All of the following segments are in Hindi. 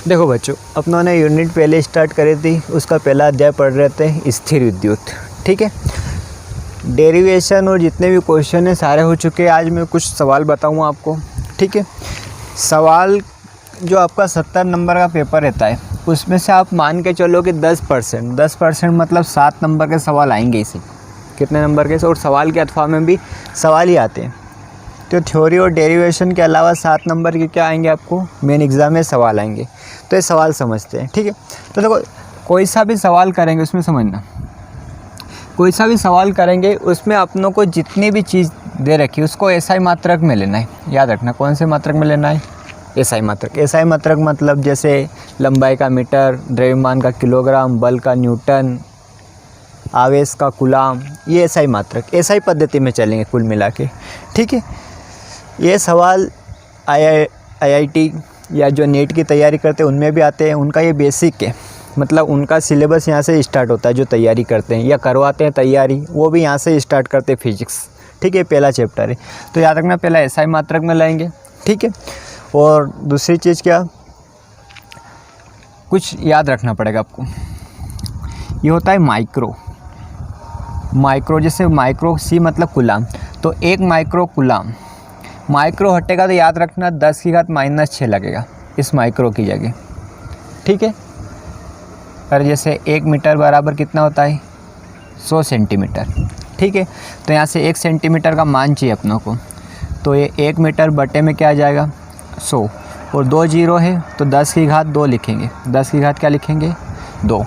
देखो बच्चों, अपनों ने यूनिट पहले स्टार्ट करी थी, उसका पहला अध्याय पढ़ रहे थे स्थिर विद्युत। ठीक है, डेरिवेशन और जितने भी क्वेश्चन हैं सारे हो चुके हैं। आज मैं कुछ सवाल बताऊंगा आपको। ठीक है, सवाल जो आपका 70 नंबर का पेपर रहता है उसमें से आप मान के चलो कि 10% मतलब 7 नंबर के सवाल आएंगे इसे। कितने नंबर के? और सवाल के अथवा में भी सवाल ही आते हैं। तो थ्योरी और डेरिवेशन के अलावा 7 नंबर के क्या आएंगे आपको? मेन एग्ज़ाम में सवाल आएंगे। तो ये सवाल समझते हैं। ठीक है, तो देखो कोई सा भी सवाल करेंगे उसमें समझना, कोई सा भी सवाल करेंगे उसमें अपनों को जितनी भी चीज़ दे रखी है उसको एसआई मात्रक में लेना है। याद रखना, कौन से मात्रक में लेना है? एसआई मात्रक। एसआई मात्रक मतलब जैसे लंबाई का मीटर, द्रव्यमान का किलोग्राम, बल का न्यूटन, आवेश का कूलाम, ये एसआई मात्रक। एसआई पद्धति में चलेंगे कुल मिला के। ठीक है, ये सवाल आईआईटी या जो नेट की तैयारी करते हैं उनमें भी आते हैं। उनका ये बेसिक है, मतलब उनका सिलेबस यहाँ से स्टार्ट होता है। जो तैयारी करते हैं या करवाते हैं तैयारी, वो भी यहाँ से स्टार्ट करते हैं फिजिक्स। ठीक है, पहला चैप्टर है। तो याद रखना पहला एसआई मात्रक में लाएंगे। ठीक है, और दूसरी चीज़ क्या, कुछ याद रखना पड़ेगा आपको, ये होता है माइक्रो। जैसे माइक्रो सी मतलब कूलाम, तो 1 माइक्रो कूलाम। माइक्रो हटेगा तो याद रखना 10⁻⁻6 लगेगा इस माइक्रो की जगह। ठीक है, और जैसे 1 मीटर बराबर कितना होता है? 100 सेंटीमीटर। ठीक है, तो यहाँ से 1 सेंटीमीटर का मान चाहिए अपनों को, तो ये 1 मीटर बटे में क्या आ जाएगा? 100, और 2 जीरो है तो 10⁻2 लिखेंगे। 10⁻2 क्या लिखेंगे? 2,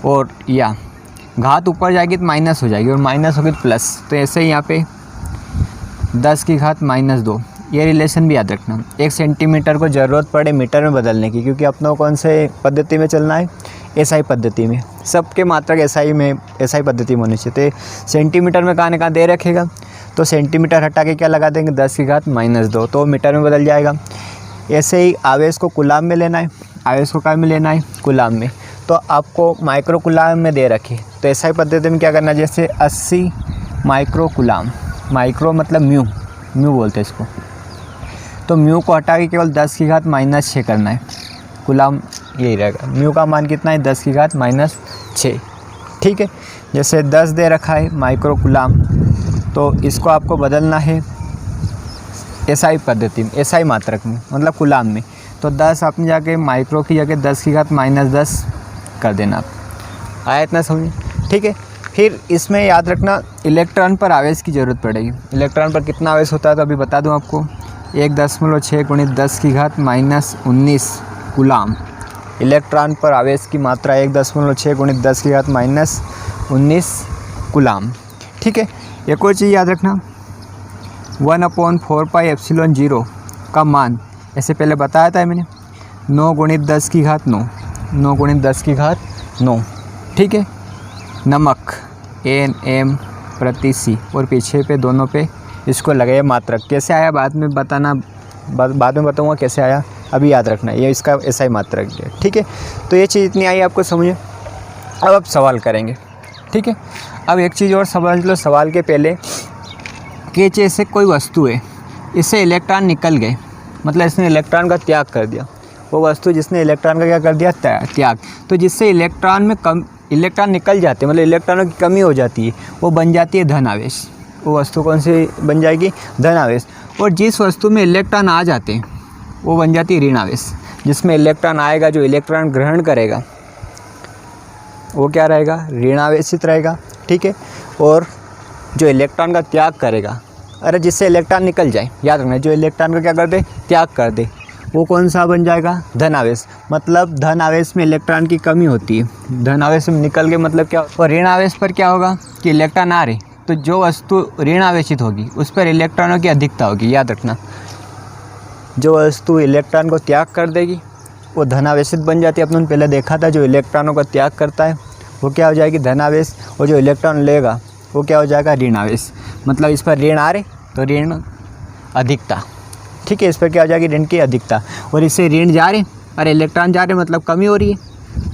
और या घात ऊपर जाएगी तो माइनस हो जाएगी, और माइनस होगी तो प्लस। तो ऐसे ही यहाँ पे 10⁻2, ये रिलेशन भी याद रखना। 1 सेंटीमीटर को ज़रूरत पड़े मीटर में बदलने की, क्योंकि अपनों कौन से पद्धति में चलना है? एसआई पद्धति में। सबके मात्रक एसआई पद्धति में होनी चाहिए। तो सेंटीमीटर में कहाँ न कहाँ दे रखेगा, तो सेंटीमीटर हटा के क्या लगा देंगे? 10⁻2, तो मीटर में बदल जाएगा। ऐसे ही आवेश को कूलाम में लेना है। आवेश को क्या में लेना है? कूलाम में। तो आपको माइक्रो कूलाम में दे रखे, तो एसआई पद्धति में क्या करना है? जैसे 80 माइक्रो कूलाम, माइक्रो मतलब म्यू बोलते हैं इसको, तो म्यू को हटा के केवल 10⁻6 करना है। कूलाम यही रहेगा। म्यू का मान कितना है? 10⁻6। ठीक है, जैसे 10 दे रखा है माइक्रो कूलाम, तो इसको आपको बदलना है एसआई पद्धति में, एसआई मात्रक में मतलब कूलाम में। तो 10 आपने जाके माइक्रो की जगह 10⁻10 कर देना आप। आया इतना समझ? ठीक है, फिर इसमें याद रखना इलेक्ट्रॉन पर आवेश की ज़रूरत पड़ेगी। इलेक्ट्रॉन पर कितना आवेश होता है तो अभी बता दूं आपको, 1.6 × 10⁻19 कूलाम। इलेक्ट्रॉन पर आवेश की मात्रा 1.6 × 10⁻19 कूलाम। ठीक है, एक और चीज़ याद रखना, 1/4πε0 का मान ऐसे पहले बताया था मैंने, 9 × 10⁹9, 9 × 10⁹9। ठीक है, नमक Nm प्रति सी, और पीछे पे दोनों पे इसको लगाए मात्रक। कैसे आया बाद में बताना, बाद में बताऊंगा कैसे आया, अभी याद रखना ये इसका एसआई मात्रक है। ठीक है, तो ये चीज़ इतनी आई आपको समझे। अब सवाल करेंगे। ठीक है, अब एक चीज़ और समझ लो सवाल के पहले कि जैसे कोई वस्तु है, इससे इलेक्ट्रॉन निकल गए, मतलब इसने इलेक्ट्रॉन का त्याग कर दिया। वो वस्तु जिसने इलेक्ट्रॉन का क्या कर दिया? त्याग। तो जिससे इलेक्ट्रॉन निकल जाते हैं, मतलब इलेक्ट्रॉनों की कमी हो जाती है, वो बन जाती है धन आवेश। वो वस्तु कौन सी बन जाएगी? धन आवेश। और जिस वस्तु में इलेक्ट्रॉन आ जाते हैं वो बन जाती है ऋण आवेश। जिसमें इलेक्ट्रॉन आएगा, जो इलेक्ट्रॉन ग्रहण करेगा वो क्या रहेगा? ऋण आवेशित रहेगा। ठीक है, और जो इलेक्ट्रॉन का त्याग करेगा, अरे जिससे इलेक्ट्रॉन निकल जाए, याद रखना जो इलेक्ट्रॉन का क्या कर दे? त्याग कर दे, वो कौन सा बन जाएगा? धन आवेश। मतलब धन आवेश में इलेक्ट्रॉन की कमी होती है, धन आवेश में निकल के मतलब क्या? और ऋण आवेश पर क्या होगा कि इलेक्ट्रॉन आ रहे, तो जो वस्तु ऋण आवेशित होगी उस पर इलेक्ट्रॉनों की अधिकता होगी। याद रखना, जो वस्तु इलेक्ट्रॉन को त्याग कर देगी वो धन आवेशित बन जाती है। अपन पहले देखा था, जो इलेक्ट्रॉनों का त्याग करता है वो क्या हो जाएगी? धन आवेश। और जो इलेक्ट्रॉन लेगा वो क्या हो जाएगा? ऋण आवेश। मतलब इस पर ऋण आ रहे तो ऋण अधिकता। ठीक है, इस पर क्या हो जाएगी? ऋण की अधिकता। और इससे ऋण जा रहे और इलेक्ट्रॉन जा रहे, मतलब कमी हो रही है,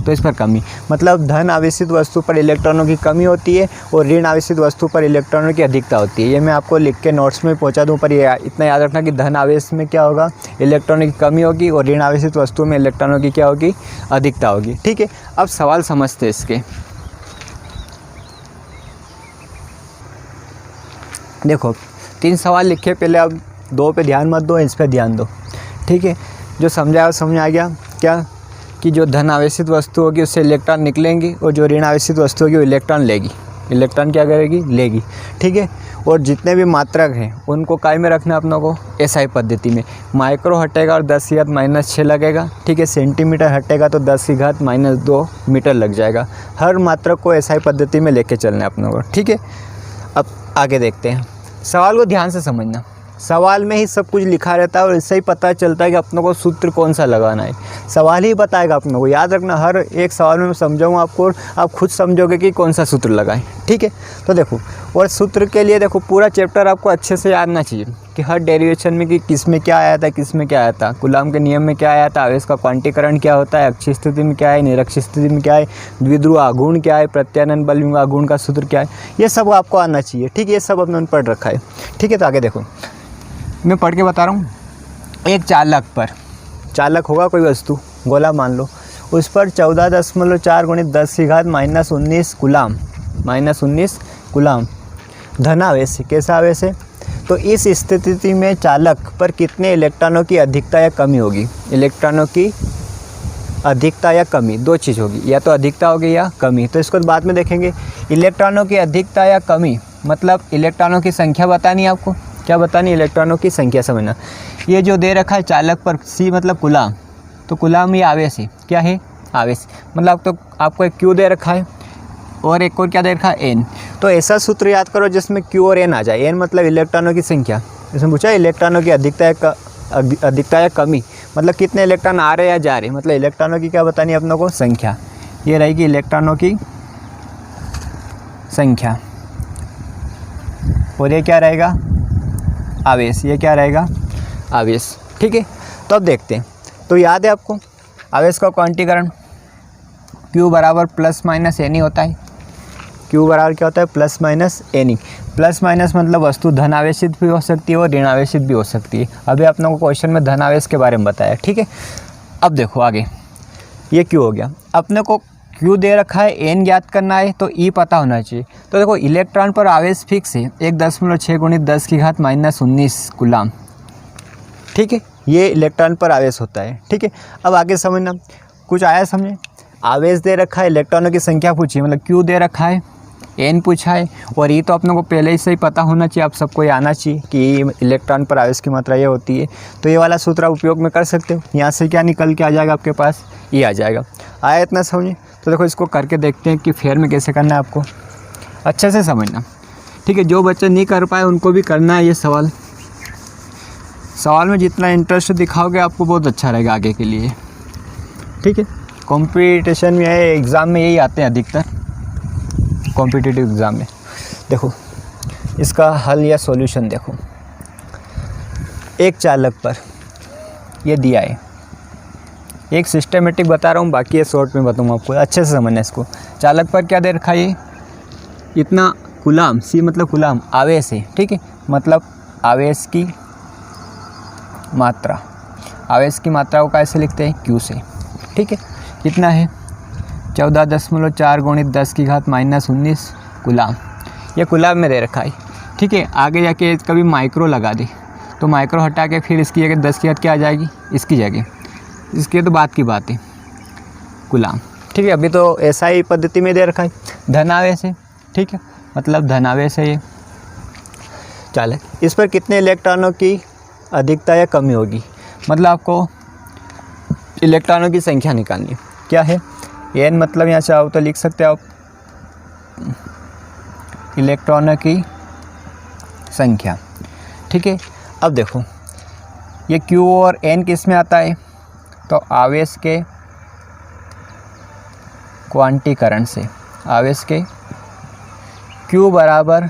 तो इस पर कमी, मतलब धन आवेशित वस्तु पर इलेक्ट्रॉनों की कमी होती है और ऋण आवेशित वस्तु पर इलेक्ट्रॉनों की अधिकता होती है। ये मैं आपको लिख के नोट्स में पहुंचा दूं, पर ये इतना याद रखना कि धन आवेश में क्या होगा, इलेक्ट्रॉनों की कमी होगी और ऋण आवेशित वस्तु में इलेक्ट्रॉनों की क्या होगी, अधिकता होगी। ठीक है, अब सवाल समझते हैं इसके। देखो 3 सवाल लिखे, पहले अब 2 पे ध्यान मत दो, इस पे ध्यान दो। ठीक है, जो समझा वो समझ आ गया क्या, कि जो धन आवेशित वस्तु होगी उससे इलेक्ट्रॉन निकलेंगे और जो ऋण आवेशित वस्तु होगी वो इलेक्ट्रॉन लेगी। इलेक्ट्रॉन क्या करेगी, लेगी। ठीक है, और जितने भी मात्रक हैं उनको काय में रखना है अपनों को, एसआई पद्धति में। माइक्रो हटेगा और 10 की घात -6 लगेगा। ठीक है, सेंटीमीटर हटेगा तो 10 की घात -2 मीटर लग जाएगा। हर मात्रक को एसआई पद्धति में लेके चलना है अपनों को। ठीक है, अब आगे देखते हैं। सवाल को ध्यान से समझना, सवाल में ही सब कुछ लिखा रहता है और इससे ही पता चलता है कि अपनों को सूत्र कौन सा लगाना है। सवाल ही बताएगा अपनों को, याद रखना। हर एक सवाल में मैं समझाऊंगा आपको और आप खुद समझोगे कि कौन सा सूत्र लगाएं। ठीक है, तो देखो, और सूत्र के लिए देखो पूरा चैप्टर आपको अच्छे से याद ना चाहिए कि हर डेरिवेशन में कि किस में क्या आया था, किस में क्या आया था, कूलॉम के नियम में क्या आया था, आवेश का क्वांटीकरण क्या होता है, अक्षीय स्थिति में क्या है, निरक्षीय स्थिति में क्या है, द्विध्रुव आघूर्ण क्या है, प्रत्यानयन बल विभव आघूर्ण का सूत्र क्या है, ये सब आपको आना चाहिए। ठीक है, ये सब अपने पढ़ रखा है। ठीक है, तो आगे देखो, मैं पढ़ के बता रहा हूँ। एक चालक पर, चालक होगा कोई वस्तु, गोला मान लो, उस पर 14.4 × 10 की घात -19 कूलॉम, -19 कूलॉम धनावेश है। कैसा आवेश है? तो इस स्थिति में चालक पर कितने इलेक्ट्रॉनों की अधिकता या कमी होगी? इलेक्ट्रॉनों की अधिकता या कमी, 2 चीज़ होगी, या तो अधिकता होगी या कमी। तो इसको बाद में देखेंगे। इलेक्ट्रॉनों की अधिकता या कमी मतलब इलेक्ट्रॉनों की संख्या बतानी है आपको। क्या बतानी? इलेक्ट्रॉनों की संख्या समझना। ये जो दे रखा है चालक पर, सी मतलब कूलॉम, तो कूलॉम ये आवेश है। क्या है? आवेश। मतलब तो आपको एक क्यू दे रखा है और एक और क्या दे रखा है? एन। तो ऐसा सूत्र याद करो जिसमें क्यू और एन आ जाए। एन मतलब इलेक्ट्रॉनों की संख्या, इसमें पूछा इलेक्ट्रॉनों की अधिकता या कमी, मतलब कितने इलेक्ट्रॉन आ रहे या जा रहे, मतलब इलेक्ट्रॉनों की क्या बतानी है अपनों को? संख्या। ये रहेगी इलेक्ट्रॉनों की संख्या। और ये क्या रहेगा? आवेश। ये क्या रहेगा? आवेश। ठीक है, तो अब देखते हैं। तो याद है आपको आवेश का क्वांटीकरण Q बराबर ± एनी होता है। Q बराबर क्या होता है? ± एनी। प्लस माइनस मतलब वस्तु धन आवेशित भी हो सकती है और ऋण आवेशित भी हो सकती है। अभी आप लोगों को क्वेश्चन में धन आवेश के बारे में बताया। ठीक है, अब देखो आगे, ये Q हो गया। अपने को Q दे रखा है, N ज्ञात करना है, तो E पता होना चाहिए। तो देखो इलेक्ट्रॉन पर आवेश फिक्स है 1.6 × 10 की घात -19 कूलॉम। ठीक है, ये इलेक्ट्रॉन पर आवेश होता है। ठीक है, अब आगे समझना, कुछ आया समझे? आवेश दे रखा है, इलेक्ट्रॉनों की संख्या पूछी, मतलब Q दे रखा है, N पूछा है, और E तो अपने को पहले ही से ही पता होना चाहिए, आप सबको ये आना चाहिए कि इलेक्ट्रॉन पर आवेश की मात्रा ये होती है। तो ये वाला सूत्र आप उपयोग में कर सकते हो। यहाँ से क्या निकल के आ जाएगा आपके पास? ये आ जाएगा। आया इतना समझे? तो देखो इसको करके देखते हैं कि फेयर में कैसे करना है आपको, अच्छे से समझना। ठीक है, जो बच्चे नहीं कर पाए उनको भी करना है ये सवाल। सवाल में जितना इंटरेस्ट दिखाओगे आपको बहुत अच्छा रहेगा आगे के लिए। ठीक है, कंपटीशन में एग्ज़ाम में यही आते हैं अधिकतर, कॉम्पिटिटिव एग्ज़ाम में। देखो इसका हल या सॉल्यूशन देखो। एक चालक पर ये दिया है, एक सिस्टमेटिक बता रहा हूँ, बाकी ये शॉर्ट में बताऊँगा आपको, अच्छे से समझना इसको। चालक पर क्या दे रखा है? इतना कूलॉम, सी मतलब कूलॉम, आवेश है। ठीक है, मतलब आवेश की मात्रा, आवेश की मात्रा को कैसे लिखते हैं? Q से। ठीक है, कितना है? 14.4 × 10 की घात -19 कूलॉम। ये कूलॉम में दे रखा है। ठीक है, आगे जाके कभी माइक्रो लगा दे तो माइक्रो हटा के फिर इसकी जगह 10 की घात क्या आ जाएगी? इसकी जगह, इसकी तो बात की बात है, कूलॉम। ठीक है, अभी तो एसआई पद्धति में दे रखा है, धनावेश है। ठीक है, मतलब धनावेश है ये चालक। इस पर कितने इलेक्ट्रॉनों की अधिकता या कमी होगी, मतलब आपको इलेक्ट्रॉनों की संख्या निकालनी। क्या है? N मतलब यहाँ चाहो तो लिख सकते हो आप, इलेक्ट्रॉनों की संख्या। ठीक है, अब देखो ये Q और N किस में आता है? तो आवेश के क्वांटीकरण से, आवेश के Q बराबर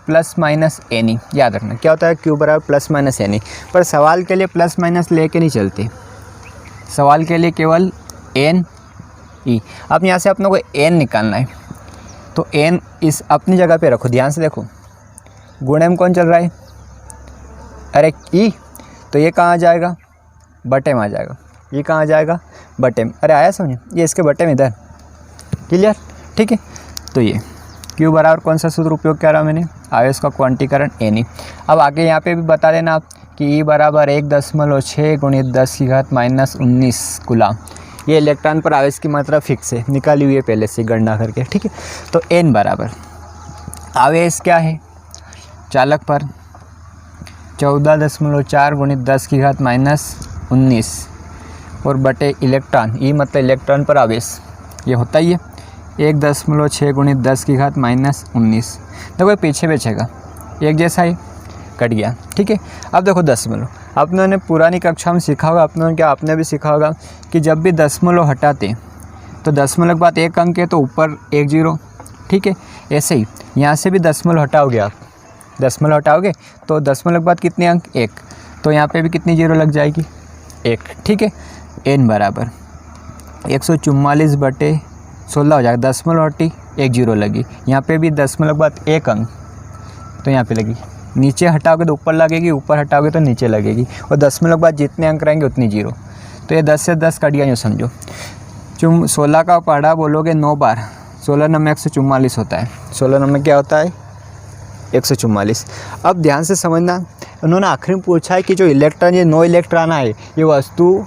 ± एनी। याद रखना क्या होता है? Q बराबर ± एनी। पर सवाल के लिए प्लस माइनस लेके नहीं चलते, सवाल के लिए केवल N ई। अब यहाँ से अपनों को एन निकालना है, तो एन इस अपनी जगह पे रखो, ध्यान से देखो, गुणे में कौन चल रहा है, अरे ई, तो ये कहाँ आ जाएगा, बटे में आ जाएगा, ये कहाँ आ जाएगा, बटे में, अरे आया समझे, ये इसके बटे में इधर, क्लियर, ठीक है। तो ये क्यू बराबर कौन सा सूत्र उपयोग किया रहा मैंने, आवेश का क्वांटीकरण एन ई। अब आगे यहाँ पे भी बता देना आप कि ई बराबर 1.6 गुणित 10 की घात -19 कूलाम। ये इलेक्ट्रॉन पर आवेश की मात्रा फिक्स है, निकाली हुई है पहले से गणना करके, ठीक है। तो एन बराबर आवेश क्या है चालक पर 14.4 गुणित 10 की घात -19 और बटे इलेक्ट्रॉन, ई मतलब इलेक्ट्रॉन पर आवेश, ये होता ही है 1.6 गुणित 10 की घात -19। देखो पीछे बचेगा, एक जैसा ही कट गया, ठीक है। अब देखो दशमलव, आपने पुरानी कक्षा में सीखा होगा, आपने भी सीखा होगा कि जब भी दशमलव हटाते तो दशमलव के बाद एक अंक है तो ऊपर 1 0, ठीक है। ऐसे ही यहाँ से भी दशमलव हटाओगे आप, दशमलव हटाओगे तो दशमलव के बाद कितने अंक, 1, तो यहाँ पे भी कितनी जीरो लग जाएगी, 1, ठीक है। एन बराबर 144 बटे 16 हो जाएगा, दशमलव हटी 1 0 लगी, यहाँ पे भी दशमलव के बाद 1 अंक, तो यहाँ पे लगी, नीचे हटाओगे तो ऊपर लगेगी, ऊपर हटाओगे तो नीचे लगेगी, और दशमलव के बाद जितने अंक रहेंगे उतनी जीरो, तो ये 10 से 10 कट गया, यूँ समझो। 16 का पढ़ा बोलोगे 9 बार, 16 नंबर 144 होता है, 16 नंबर क्या होता है 144। अब ध्यान से समझना, उन्होंने आखिर में पूछा है कि जो इलेक्ट्रॉन, ये 9 इलेक्ट्रॉन आए, ये वस्तु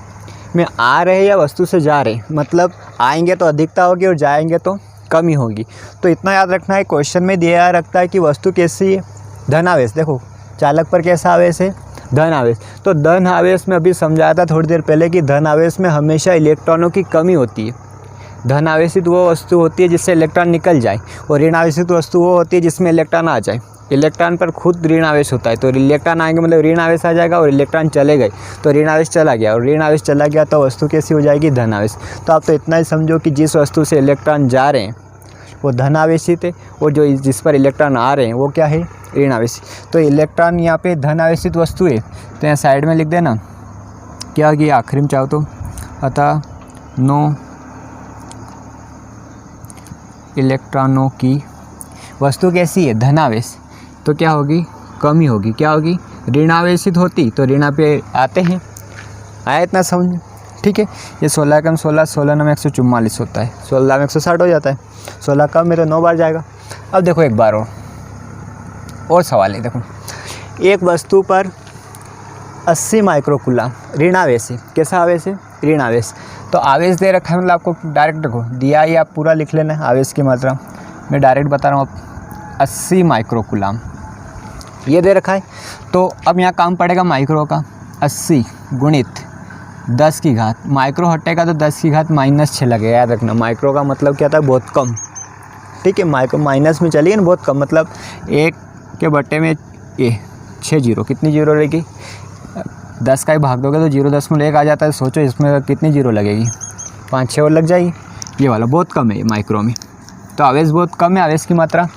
में आ रहे या वस्तु से जा रहे, मतलब आएंगे तो अधिकता होगी और जाएंगे तो कमी होगी। तो इतना याद रखना है, क्वेश्चन में दिया रखता है कि वस्तु कैसी है, धन आवेश, देखो चालक पर कैसा आवेश है, धन आवेश। तो धन आवेश में अभी समझाया था थोड़ी देर पहले कि धन आवेश में हमेशा इलेक्ट्रॉनों की कमी होती है। धन आवेशित वो वस्तु होती है जिससे इलेक्ट्रॉन निकल जाए, और ऋण आवेशित वस्तु वो होती है जिसमें इलेक्ट्रॉन आ जाए। इलेक्ट्रॉन पर खुद ऋण आवेश होता है, तो इलेक्ट्रॉन आएंगे मतलब ऋण आवेश आ जाएगा, और इलेक्ट्रॉन चले गए तो ऋण आवेश चला गया, और ऋण आवेश चला गया तो वस्तु कैसी हो जाएगी, धन आवेश। तो आप तो इतना ही समझो कि जिस वस्तु से इलेक्ट्रॉन जा रहे हैं वो धन आवेशित है, और जो जिस पर इलेक्ट्रॉन आ रहे हैं वो क्या है, ऋण आवेशित। तो इलेक्ट्रॉन यहाँ पे धन आवेशित वस्तु है, तो यहाँ साइड में लिख देना क्या होगी, आखिरी में चाहो तो, अतः 9 इलेक्ट्रॉनों की वस्तु कैसी है, धन आवेश, तो क्या होगी, कमी होगी, क्या होगी, ऋण आवेशित होती तो ऋण पे आते हैं, आया इतना समझ, ठीक है। ये 16 कम 16, 16 में 144 होता है, 16 में 160 हो जाता है, 16 कम में तो 9 बार जाएगा। अब देखो एक बार और सवाल है, देखो एक वस्तु पर 80 माइक्रोकूलम ऋण आवेश है, कैसा आवेश है, ऋण आवेश। तो आवेश दे रखा है, मतलब आपको डायरेक्ट देखो दिया ही, आप पूरा लिख लेना आवेश की मात्रा, मैं डायरेक्ट बता रहा हूँ आप, 80 माइक्रोकूलम ये दे रखा है। तो अब यहाँ काम पड़ेगा माइक्रो का, 80 गुणित 10 की घात, माइक्रो हटेगा तो 10 की घात -6 लगेगा, याद रखना। माइक्रो का मतलब क्या था, बहुत कम, ठीक है। माइक्रो माइनस में चलिए ना, बहुत कम, मतलब 1 के बटे में ये 6 जीरो, कितनी जीरो रहेगी, 10 का ही भाग दोगे तो 0.1 आ जाता है, सोचो इसमें कितनी जीरो लगेगी, 5-6 और लग जाएगी, ये वाला बहुत कम है माइक्रो में। तो आवेश बहुत कम है, आवेश की मात्रा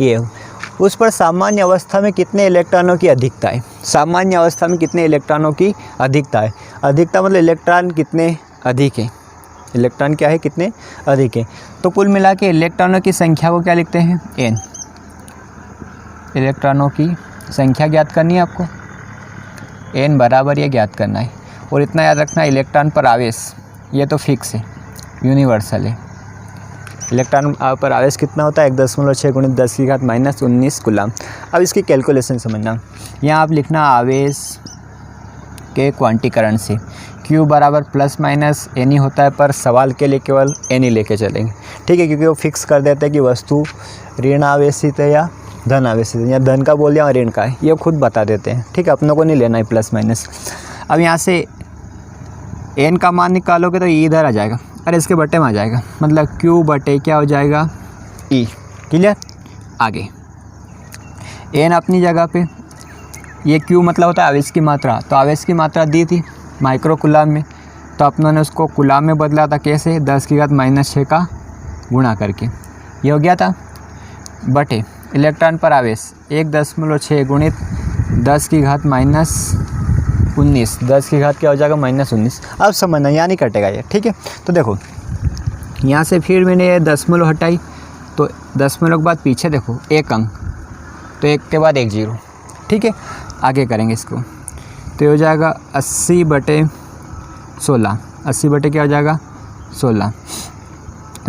ये, उस पर सामान्य अवस्था में कितने इलेक्ट्रॉनों की अधिकता है, सामान्य अवस्था में कितने इलेक्ट्रॉनों की अधिकता है, अधिकता मतलब इलेक्ट्रॉन कितने अधिक है, इलेक्ट्रॉन क्या है, कितने अधिक है। तो कुल मिला के इलेक्ट्रॉनों की संख्या को क्या लिखते हैं, एन। इलेक्ट्रॉनों की संख्या ज्ञात करनी है आपको, एन बराबर ये ज्ञात करना है। और इतना याद रखना, इलेक्ट्रॉन पर आवेश ये तो फिक्स है, यूनिवर्सल है। इलेक्ट्रॉन पर आवेश कितना होता है, 1.6 गुणित 10 की घात -19 कूलम। अब इसकी कैलकुलेशन समझना, यहाँ आप लिखना आवेश के क्वांटीकरण से Q बराबर ± एन ही होता है, पर सवाल के लिए केवल एन ही लेके चलेंगे, ठीक है, क्योंकि वो फिक्स कर देते हैं कि वस्तु ऋण आवेशित है या धन आवेशित है, या धन का बोल या ऋण का है, ये खुद बता देते हैं, ठीक है, अपनों को नहीं लेना है ±। अब यहाँ से एन का मान निकालोगे तो इधर आ जाएगा, अरे इसके बटे में आ जाएगा, मतलब Q बटे क्या हो जाएगा, E, क्लियर। आगे एन अपनी जगह पे, ये Q मतलब होता है आवेश की मात्रा, तो आवेश की मात्रा दी थी माइक्रो कूलम में, तो अपनों ने उसको कूलम में बदला था, कैसे, 10 की घात -6 का गुणा करके, ये हो गया था, बटे इलेक्ट्रॉन पर आवेश 1.6 गुणित 10 की घात -19, 10 की घात क्या हो जाएगा, -19। अब समझना, यहाँ नहीं कटेगा ये, ठीक है। तो देखो यहाँ से फिर मैंने ये दशमलव हटाई, तो दशमलव के बाद पीछे देखो एक अंक, तो एक के बाद एक जीरो। ठीक है, आगे करेंगे इसको, तो ये हो जाएगा 80/16। 80 बटे क्या हो जाएगा 16।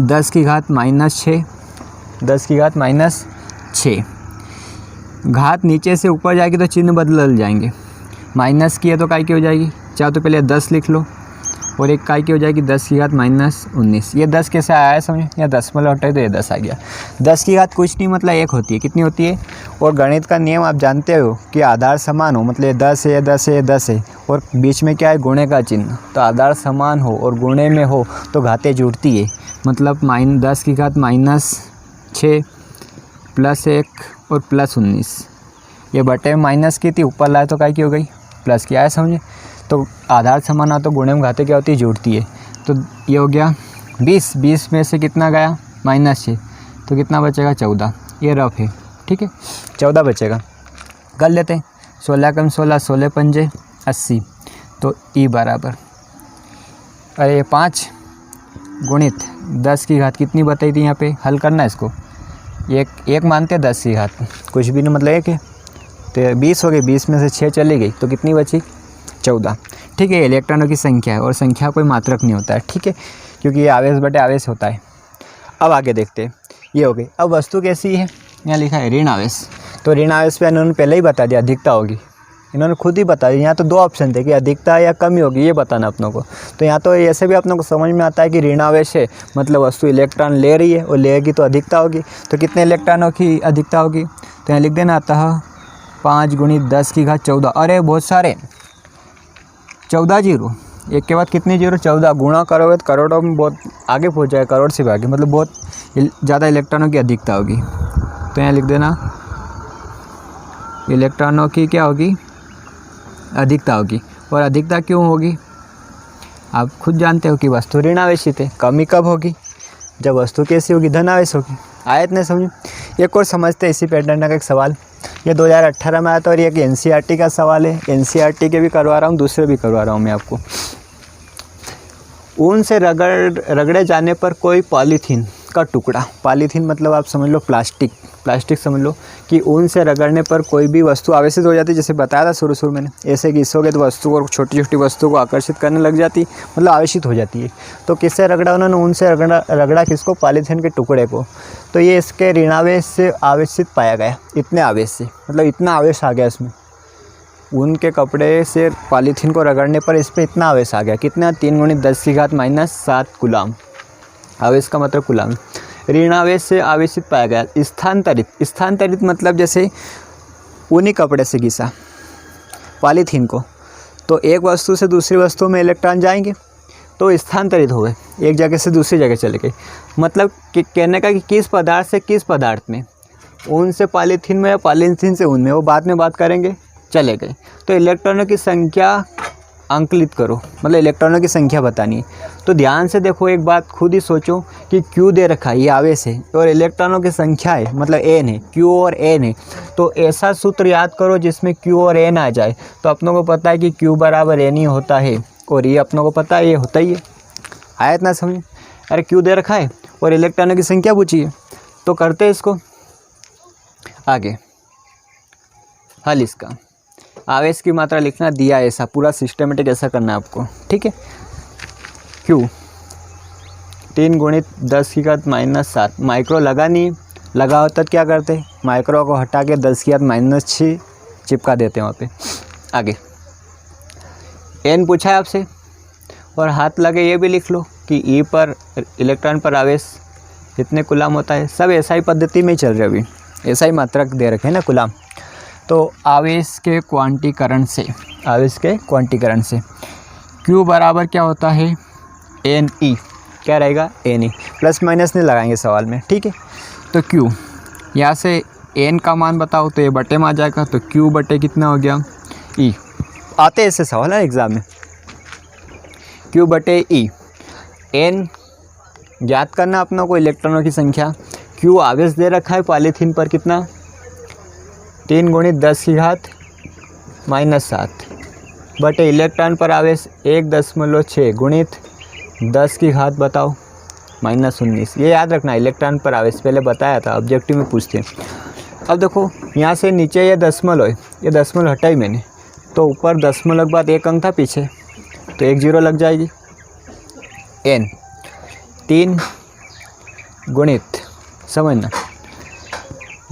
10 की घात -6, 10 की घात -6। घात नीचे से ऊपर जाएगी तो चिन्ह बदल जाएंगे। माइनस की है तो काय की हो जाएगी, चाहे तो पहले 10 लिख लो, और एक काय की हो जाएगी 10 की घात -19। ये 10 कैसे आया है समझे, या दशमलव हटाए तो ये 10 आ गया। 10 की घात कुछ नहीं मतलब 1 होती है, कितनी होती है। और गणित का नियम आप जानते हो कि आधार समान हो, मतलब ये 10 है, 10 है, 10 है, और बीच में क्या है गुणे का चिन्ह, तो आधार समान हो और गुणे में हो तो घातें जुड़ती है। मतलब -10 की घात -6 +1 और +19, ये बटे में माइनस की थी, ऊपर लाए तो काय की हो गई प्लस की। आया समझे, तो आधार समान हो तो गुणे में घातें क्या होती है, जुड़ती है। तो ये हो गया 20, 20 में से कितना गया -6, तो कितना बचेगा 14। ये रफ है, ठीक है, 14 बचेगा। कर लेते हैं, 16 कम 16, 16 पंजे 80, तो ई बराबर, अरे ये 5 गुणित 10 की घात कितनी बताई थी यहाँ पे, हल करना है इसको। एक मानते हैं 10 की घात, कुछ भी नहीं मतलब एक है, तो 20 हो गई, 20 में से 6 चली गई तो कितनी बची 14। ठीक है, इलेक्ट्रॉनों की संख्या है और संख्या कोई मात्रक नहीं होता है, ठीक है, क्योंकि ये आवेश बटे आवेश होता है। अब आगे देखते हैं, ये हो गई। अब वस्तु कैसी है, यहाँ लिखा है ऋण आवेश, तो ऋण आवेश पे इन्होंने पहले ही बता दिया अधिकता होगी, इन्होंने खुद ही बता दिया। यहाँ तो 2 ऑप्शन थे कि अधिकता या कमी होगी, ये बताना अपनों को। तो यहाँ तो ऐसे भी अपनों को समझ में आता है कि ऋण आवेश है मतलब वस्तु इलेक्ट्रॉन ले रही है और लेगी तो अधिकता होगी। तो कितने इलेक्ट्रॉनों की अधिकता होगी, तो यहाँ लिख देना, अतः 5 गुणित 10 की घात 14। अरे बहुत सारे 14 जीरो, एक के बाद कितने जीरो 14, गुणा करोगे तो करोड़ों में बहुत आगे पहुँच जाएगा, करोड़ से भी आगे, मतलब बहुत ज़्यादा इलेक्ट्रॉनों की अधिकता होगी। तो यहाँ लिख देना इलेक्ट्रॉनों की क्या होगी, अधिकता होगी। और अधिकता क्यों होगी, आप खुद जानते हो कि वस्तु ऋण आवेशित है। कमी कब होगी, जब वस्तु कैसी होगी, धन आवेश होगी। आयत ने समझे। एक और समझते हैं इसी पैटर्न का एक सवाल, ये 2018 में आया था और ये एनसीईआरटी का सवाल है। एनसीईआरटी के भी करवा रहा हूँ, दूसरे भी करवा रहा हूँ मैं आपको। ऊन से रगड़े जाने पर कोई पॉलीथीन का टुकड़ा, पॉलीथीन मतलब आप समझ लो प्लास्टिक समझ लो, कि ऊन से रगड़ने पर कोई भी वस्तु आवेशित हो जाती है। जैसे बताया था शुरू मैंने, ऐसे घिसोगे तो वस्तु को, छोटी छोटी वस्तु को आकर्षित करने लग जाती, मतलब आवेशित हो जाती है। तो किससे रगड़ा उन्होंने, ऊन से रगड़ा किसको, पॉलीथीन के टुकड़े को। तो ये इसके ऋणावेश से आवेशित पाया गया, इतने आवेश से, मतलब इतना आवेश आ गया इसमें। ऊन के कपड़े से पॉलीथीन को रगड़ने पर इस पर इतना आवेश आ गया, कितना 3 गुणित 10 की घात -7 कूलाम। आवेश का मतलब कूलाम। ऋण आवेश से आवेशित पाया गया। स्थानांतरित मतलब जैसे ऊनी कपड़े से घिसा पॉलीथीन को, तो एक वस्तु से दूसरी वस्तु में इलेक्ट्रॉन जाएंगे तो स्थानांतरित हो गए, एक जगह से दूसरी जगह चले गए। मतलब कि कहने का कि किस पदार्थ से किस पदार्थ में, ऊन से पॉलीथीन में या पॉलीथीन से ऊन में, वो बाद में बात करेंगे, चले गए। तो इलेक्ट्रॉनों की संख्या अंकलित करो, मतलब इलेक्ट्रॉनों की संख्या बतानी है। तो ध्यान से देखो, एक बात खुद ही सोचो कि Q दे रखा है, ये आवेश है, और इलेक्ट्रॉनों की संख्या है, मतलब N है, Q और N है। तो ऐसा सूत्र याद करो जिसमें Q और N आ जाए। तो अपनों को पता है कि Q बराबर N ही होता है, और ये अपनों को पता है ये होता ही है। आया इतना समझ। अरे Q दे रखा है और इलेक्ट्रॉनों की संख्या पूछी है, तो करते हैं इसको आगे हल। इसका आवेश की मात्रा लिखना दिया, ऐसा पूरा सिस्टमेटिक ऐसा करना है आपको, ठीक है। Q 3 गुणित 10 की घात -7, माइक्रो लगा नहीं, लगा होता तो क्या करते, माइक्रो को हटा के 10 की घात -6 चिपका देते हैं वहाँ पे। आगे N पूछा है आपसे, और हाथ लगे ये भी लिख लो कि E पर इलेक्ट्रॉन पर आवेश कितने कूलाम होता है। सब SI पद्धति में ही चल रहे, अभी SI मात्रक दे रखे हैं ना कूलाम। तो आवेश के क्वांटीकरण से, Q बराबर क्या होता है NE, क्या रहेगा NE, प्लस माइनस नहीं लगाएंगे सवाल में, ठीक है। तो Q यहाँ से N का मान बताओ तो ये बटे में आ जाएगा, तो Q बटे कितना हो गया E। आते ऐसे सवाल है एग्ज़ाम में, Q बटे E। N ज्ञात करना अपनों को, इलेक्ट्रॉनों की संख्या। Q आवेश दे रखा है पॉलीथीन पर कितना, 3 गुणित 10 की घात -7 बटे इलेक्ट्रॉन पर आवेश 1.6 गुणित 10 की घात बताओ -19। ये याद रखना, इलेक्ट्रॉन पर आवेश पहले बताया था, ऑब्जेक्टिव में पूछते हैं। अब देखो यहाँ से नीचे ये दशमलव है, ये दशमलव हटाई मैंने, तो ऊपर दशमलव के बाद एक अंक था पीछे, तो 1 0 लग जाएगी। n 3 गुणित, समझना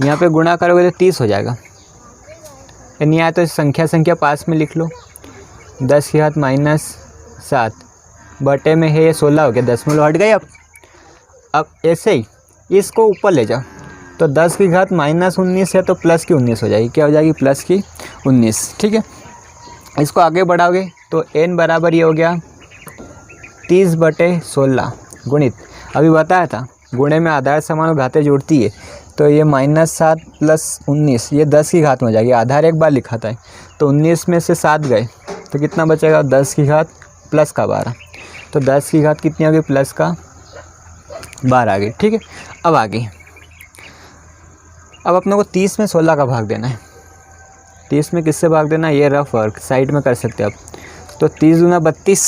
यहाँ पे गुणा करोगे तो 30 हो जाएगा। नहीं आया तो संख्या पास में लिख लो, 10 की घात -7 बटे में है ये 16 हो गया, दशमलव हट गए। अब ऐसे ही इसको ऊपर ले जाओ, तो 10 की घात -19 है तो प्लस की 19 हो जाएगी। क्या हो जाएगी? प्लस की 19। ठीक है, इसको आगे बढ़ाओगे तो n बराबर ये हो गया 30 बटे 16 गुणित, अभी बताया था गुणे में आधार समान और घातें जुड़ती है, तो ये -7 + 19 ये 10 की घात में हो जाएगी। आधार एक बार लिखा था, तो 19 में से 7 गए तो कितना बचेगा? 10 की घात प्लस का 12, तो 10 की घात कितनी आ गई? प्लस का 12 आ गई। ठीक है, अब आगे, अब अपने को 30 में 16 का भाग देना है। 30 में किससे भाग देना है? ये रफ वर्क साइड में कर सकते हैं आप। तो 30 दूना 32,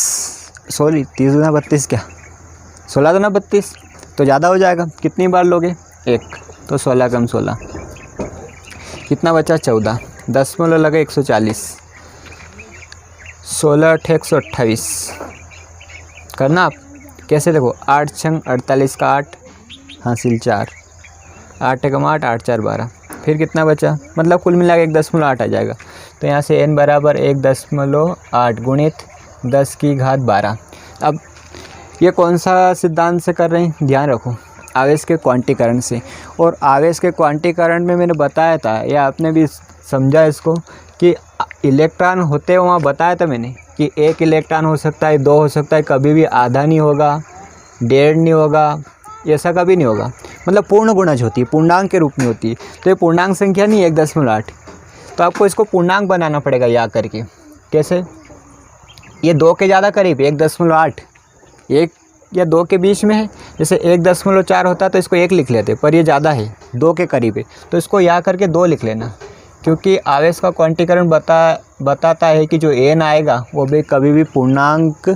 सॉरी 30 दूना 32 क्या, 16 दूना 32, तो ज़्यादा हो जाएगा। कितनी बार लोगे? 1, तो 16 कम 16 कितना बचा? 14, दशमलव लगे 140, 16 8 128 करना आप। कैसे? देखो 8 6 48 का 8 हासिल 4, 8 एकम 8 8 4 12, फिर कितना बचा? मतलब कुल मिला के 1.8 आ जाएगा। तो यहाँ से n बराबर 1.8 गुणित 10 की घात 12। अब ये कौन सा सिद्धांत से कर रहे हैं? ध्यान रखो, आवेश के क्वांटीकरण से। और आवेश के क्वांटीकरण में मैंने बताया था, या आपने भी समझा इसको, कि इलेक्ट्रॉन होते हैं वहाँ बताया था मैंने कि 1 इलेक्ट्रॉन हो सकता है, 2 हो सकता है, कभी भी आधा नहीं होगा, 1.5 नहीं होगा, ऐसा कभी नहीं होगा। मतलब पूर्ण गुणज होती है, पूर्णांक के रूप में होती है। तो ये पूर्णांक संख्या नहीं है 1.8, तो आपको इसको पूर्णांक बनाना पड़ेगा याद करके। कैसे? ये 2 के ज़्यादा करीब 1.8, 1 या 2 के बीच में है। जैसे 1.4 होता तो इसको 1 लिख लेते, पर ये ज़्यादा है, 2 के करीब है, तो इसको याद करके 2 लिख लेना। क्योंकि आवेश का क्वांटीकरण बताता है कि जो n आएगा वो भी कभी भी पूर्णांक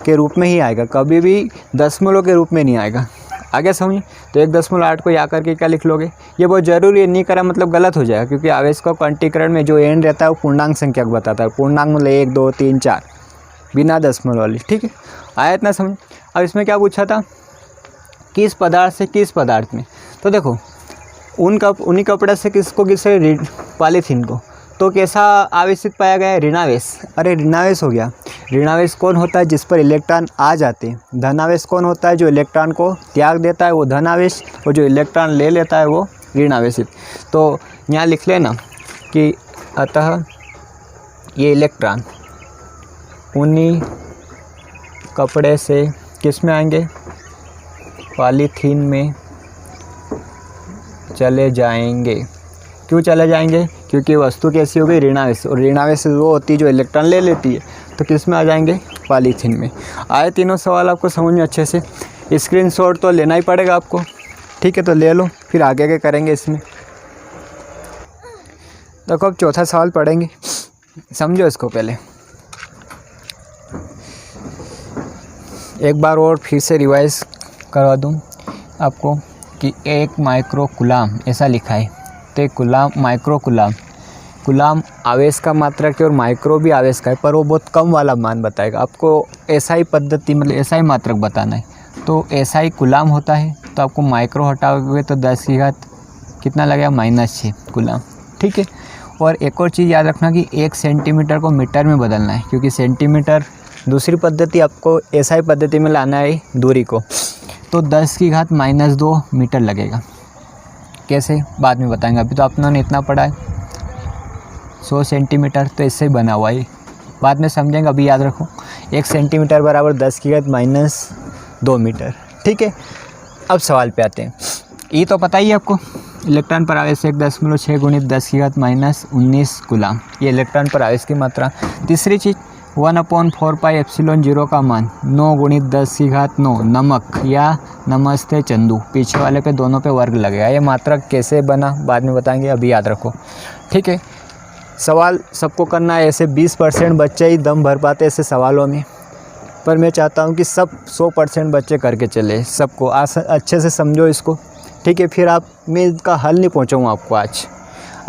के रूप में ही आएगा, कभी भी दशमलव के रूप में नहीं आएगा। आगे समझिए, तो 1.8 को याद करके क्या लिख लोगे? ये बहुत ज़रूरी है, नहीं करा मतलब गलत हो जाएगा, क्योंकि आवेश का क्वांटीकरण में जो n रहता है वो पूर्णांक संख्या को बताता है। पूर्णांक मतलब 1 2 3 4 बिना दशमलव वाली। ठीक है, आया इतना समझ। अब इसमें क्या पूछा था? किस पदार्थ से किस पदार्थ में? तो देखो उन्हीं कपड़े से किससे पॉलीथीन को, तो कैसा आवेशित पाया गया है? ऋणावेश। अरे ऋणावेश हो गया। ऋणावेश कौन होता है? जिस पर इलेक्ट्रॉन आ जाते हैं। धनावेश कौन होता है? जो इलेक्ट्रॉन को त्याग देता है वो धनावेश, और जो इलेक्ट्रॉन ले लेता है वो ऋणावेशित। तो यहाँ लिख लेना कि अतः ये इलेक्ट्रॉन उन्हीं कपड़े से किस में आएंगे? पॉलीथीन में चले जाएंगे। क्यों चले जाएंगे? क्योंकि वस्तु कैसी हो गई? ऋणावेश, और ऋणावेश वो होती है जो इलेक्ट्रॉन ले लेती है, तो किस में आ जाएंगे? पॉलीथीन में। आए तीनों सवाल आपको समझ में अच्छे से? स्क्रीनशॉट तो लेना ही पड़ेगा आपको। ठीक है, तो ले लो, फिर आगे के करेंगे इसमें। देखो अब चौथा सवाल पढ़ेंगे, समझो इसको पहले एक बार और फिर से रिवाइज करवा दूं आपको कि 1 माइक्रोकूलाम ऐसा लिखा है। तो एक कूलाम आवेश का मात्रक है और माइक्रो भी आवेश का है, पर वो बहुत कम वाला मान बताएगा आपको। ऐसा ही पद्धति मतलब ऐसा ही मात्रक बताना है, तो ऐसा ही कूलाम होता है। तो आपको माइक्रो हटाओगे तो 10 की घात कितना लगेगा? -6 कूलाम। ठीक है, और एक और चीज़ याद रखना कि 1 सेंटीमीटर को मीटर में बदलना है, क्योंकि सेंटीमीटर दूसरी पद्धति, आपको ऐसा ही पद्धति में लाना है दूरी को। तो 10 की घात -2 मीटर लगेगा। कैसे? बाद में बताएंगे, अभी तो आपने इतना पढ़ा है 100 सेंटीमीटर, तो इससे ही बना हुआ है, बाद में समझेंगे। अभी याद रखो 1 सेंटीमीटर बराबर 10 की घात -2 मीटर। ठीक है, अब सवाल पे आते हैं। ये तो पता ही है आपको, इलेक्ट्रॉन पर आवेश 1.6 गुणित 10 की घात -19 कूलाम, ये इलेक्ट्रॉन पर आवेश की मात्रा। तीसरी चीज़ 1/4πε0 का मान 9 गुणित 10 की घात 9 नमक या नमस्ते चंदू, पीछे वाले पे दोनों पे वर्ग लगेगा। ये मात्रक कैसे बना बाद में बताएंगे, अभी याद रखो। ठीक है, सवाल सबको करना है, ऐसे 20% बच्चे ही दम भर पाते ऐसे सवालों में। पर मैं चाहता हूँ कि सब 100% बच्चे करके चले, सबको अच्छे से समझो इसको, ठीक है। फिर मैं इसका हल नहीं पहुँचाऊँ आपको आज,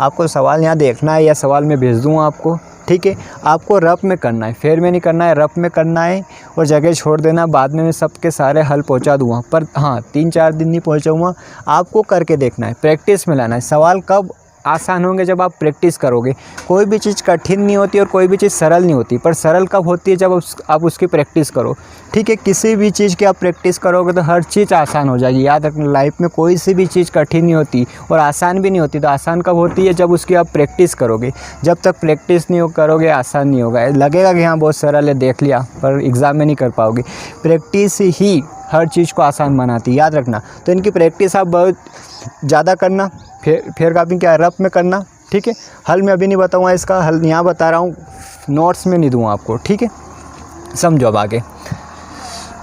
आपको सवाल यहाँ देखना है या सवाल मैं भेज दूँगा आपको, ठीक है। आपको रफ में करना है, फेयर में नहीं करना है, रफ में करना है और जगह छोड़ देना। बाद में मैं सबके सारे हल पहुंचा दूंगा, पर हाँ 3-4 दिन नहीं पहुंचाऊंगा, आपको करके देखना है, प्रैक्टिस में लाना है। सवाल कब आसान होंगे? जब आप प्रैक्टिस करोगे। कोई भी चीज़ कठिन नहीं होती और कोई भी चीज़ सरल नहीं होती, पर सरल कब होती है? जब आप उसकी प्रैक्टिस करो, ठीक है। किसी भी चीज़ की आप प्रैक्टिस करोगे तो हर चीज़ आसान हो जाएगी। याद रखना, लाइफ में कोई सी भी चीज़ कठिन नहीं होती और आसान भी नहीं होती। तो आसान कब होती है? जब उसकी आप प्रैक्टिस करोगे। जब तक प्रैक्टिस नहीं करोगे आसान नहीं होगा। लगेगा कि हाँ बहुत सरल है, देख लिया, पर एग्ज़ाम में नहीं कर पाओगे। प्रैक्टिस ही हर चीज़ को आसान बनाती है, याद रखना। तो इनकी प्रैक्टिस आप बहुत ज़्यादा करना, फिर कापी क्या रफ में करना, ठीक है। हल मैं अभी नहीं बताऊंगा, इसका हल यहाँ बता रहा हूँ, नोट्स में नहीं दूंगा आपको, ठीक है। समझो अब आगे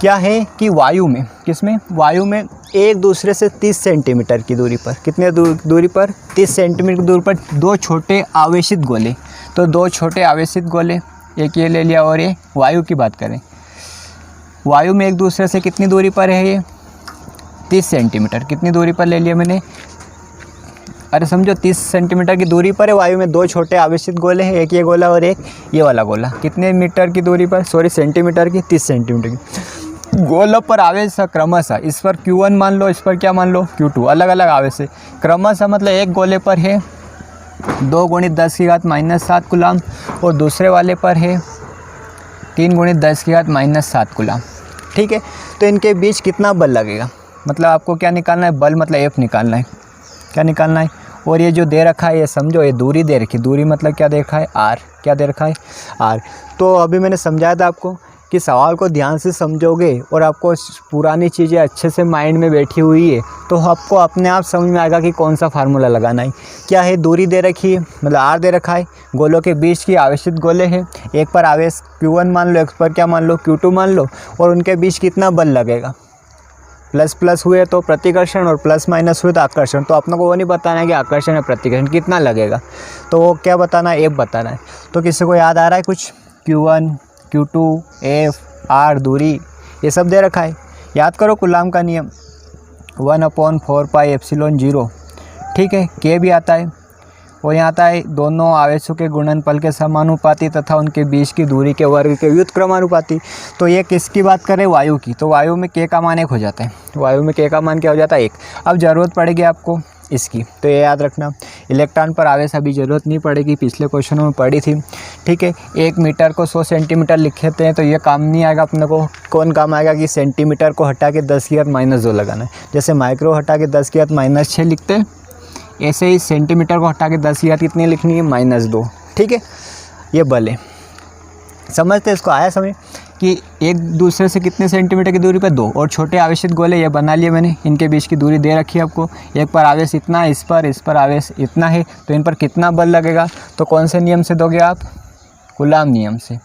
क्या है कि वायु में, किसमें? वायु में एक दूसरे से 30 सेंटीमीटर की दूरी पर, कितने दूरी पर? 30 सेंटीमीटर की दूरी पर दो छोटे आवेशित गोले। तो दो छोटे आवेशित गोले, एक ये ले लिया और ये वायु की बात करें। वायु में एक दूसरे से कितनी दूरी पर है? ये 30 सेंटीमीटर। कितनी दूरी पर ले लिया मैंने? अरे समझो 30 सेंटीमीटर की दूरी पर है। वायु में दो छोटे आवेशित गोले हैं, एक ये गोला और एक ये वाला गोला। कितने मीटर की दूरी पर? सॉरी सेंटीमीटर की, 30 सेंटीमीटर की। गोलों पर आवेश क्रमशः, इस पर Q1 मान लो, इस पर क्या मान लो? Q2। अलग अलग आवेश है। क्रमशः मतलब एक गोले पर है 2 × 10⁻⁻7 कूलम और दूसरे वाले पर है 3 × 10⁻⁻7 कूलम, ठीक है। तो इनके बीच कितना बल लगेगा? मतलब आपको क्या निकालना है? बल मतलब F निकालना है। क्या निकालना है? और ये जो दे रखा है, ये समझो, ये दूरी दे रखी। दूरी मतलब क्या दे रखा है? R। क्या दे रखा है? R। तो अभी मैंने समझाया था आपको कि सवाल को ध्यान से समझोगे और आपको पुरानी चीज़ें अच्छे से माइंड में बैठी हुई है तो आपको अपने आप समझ में आएगा कि कौन सा फार्मूला लगाना है। क्या है? दूरी दे रखी है, मतलब R दे रखा है। गोलों के बीच की आवेशित गोले हैं, एक पर आवेश Q1 मान लो, एक पर क्या मान लो? Q2 मान लो। और उनके बीच कितना बल लगेगा? प्लस प्लस हुए तो प्रतिकर्षण और प्लस माइनस हुए तो आकर्षण। तो अपने को वो नहीं बताना है कि आकर्षण या प्रतिकर्षण कितना लगेगा, तो वो क्या बताना है? F बताना है। तो किसी को याद आ रहा है कुछ? Q1, Q2, F, R, दूरी, ये सब दे रखा है। याद करो कूलम का नियम 1/4πε0, ठीक है। K भी आता है और यहाँ आता है दोनों आवेशों के गुणनफल के समानुपाती तथा उनके बीच की दूरी के वर्ग के व्युत्क्रमानुपाती। तो ये किसकी बात करें? वायु की। तो वायु में K का मान 1 हो जाता है। वायु में K का मान क्या हो जाता है? 1। अब ज़रूरत पड़ेगी आपको इसकी, तो ये याद रखना। इलेक्ट्रॉन पर आवेश अभी ज़रूरत नहीं पड़ेगी, पिछले क्वेश्चनों में पड़ी थी, ठीक है। 1 मीटर को 100 सेंटीमीटर लिखते हैं तो ये काम नहीं आएगा अपने को। कौन काम आएगा कि सेंटीमीटर को हटा के 10⁻⁻2 लगाना है। जैसे माइक्रो हटा के 10⁻⁻6 लिखते हैं, ऐसे ही सेंटीमीटर को हटा के 10 कितनी लिखनी है? -2, ठीक है। ये बल है, समझते इसको? आया समझ कि एक दूसरे से कितने सेंटीमीटर की दूरी पर? 2। और छोटे आवेशित गोले ये बना लिए मैंने, इनके बीच की दूरी दे रखी है आपको। एक पर आवेश इतना, इस पर आवेश इतना है, तो इन पर कितना बल लगेगा? तो कौन से नियम से दोगे आप? कूलम नियम से।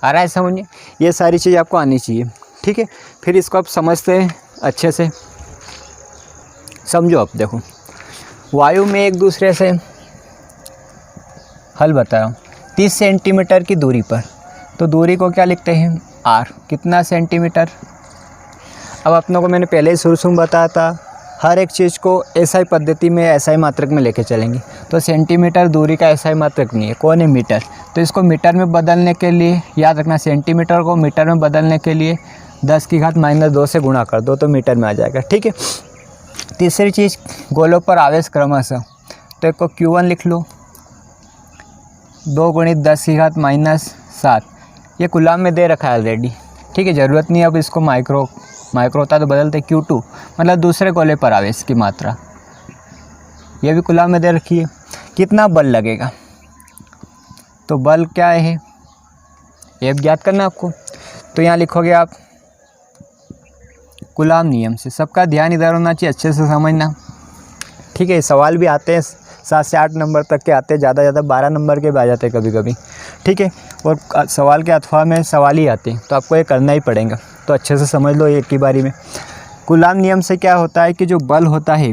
आ रहा है समझिए? ये सारी चीज़ आपको आनी चाहिए, ठीक है। फिर इसको आप समझते हैं अच्छे से, समझो। अब देखो वायु में एक दूसरे से, हल बता रहा हूँ, 30 सेंटीमीटर की दूरी पर, तो दूरी को क्या लिखते हैं? R। कितना सेंटीमीटर? अब अपनों को मैंने पहले ही शुरू में बताया था, हर एक चीज़ को SI पद्धति में, SI मात्रक में लेके चलेंगे। तो सेंटीमीटर दूरी का SI मात्रक नहीं है, कौन है? मीटर। तो इसको मीटर में बदलने के लिए याद रखना, सेंटीमीटर को मीटर में बदलने के लिए 10⁻⁻2 से गुणा कर दो तो मीटर में आ जाएगा, ठीक है। तीसरी चीज़, गोलों पर आवेश क्रमशः, तो एक को Q1 लिख लो, 2 × 10⁻⁻7, ये कूलम में दे रखा है ऑलरेडी, ठीक है। ज़रूरत नहीं अब इसको माइक्रो होता तो बदलते। Q2 मतलब दूसरे गोले पर आवेश की मात्रा, ये भी कूलम में दे रखी है। कितना बल लगेगा? तो बल क्या है? F ज्ञात करना आपको। तो यहाँ लिखोगे आप कूलम नियम से। सबका ध्यान इधर होना चाहिए, अच्छे से समझना, ठीक है। सवाल भी आते हैं 7 से 8 नंबर तक के आते हैं, ज़्यादा 12 नंबर के भी आ जाते हैं कभी कभी, ठीक है। और सवाल के अथवा में सवाल ही आते हैं, तो आपको ये करना ही पड़ेगा। तो अच्छे से समझ लो एक ही बारी में। कूलम नियम से क्या होता है कि जो बल होता है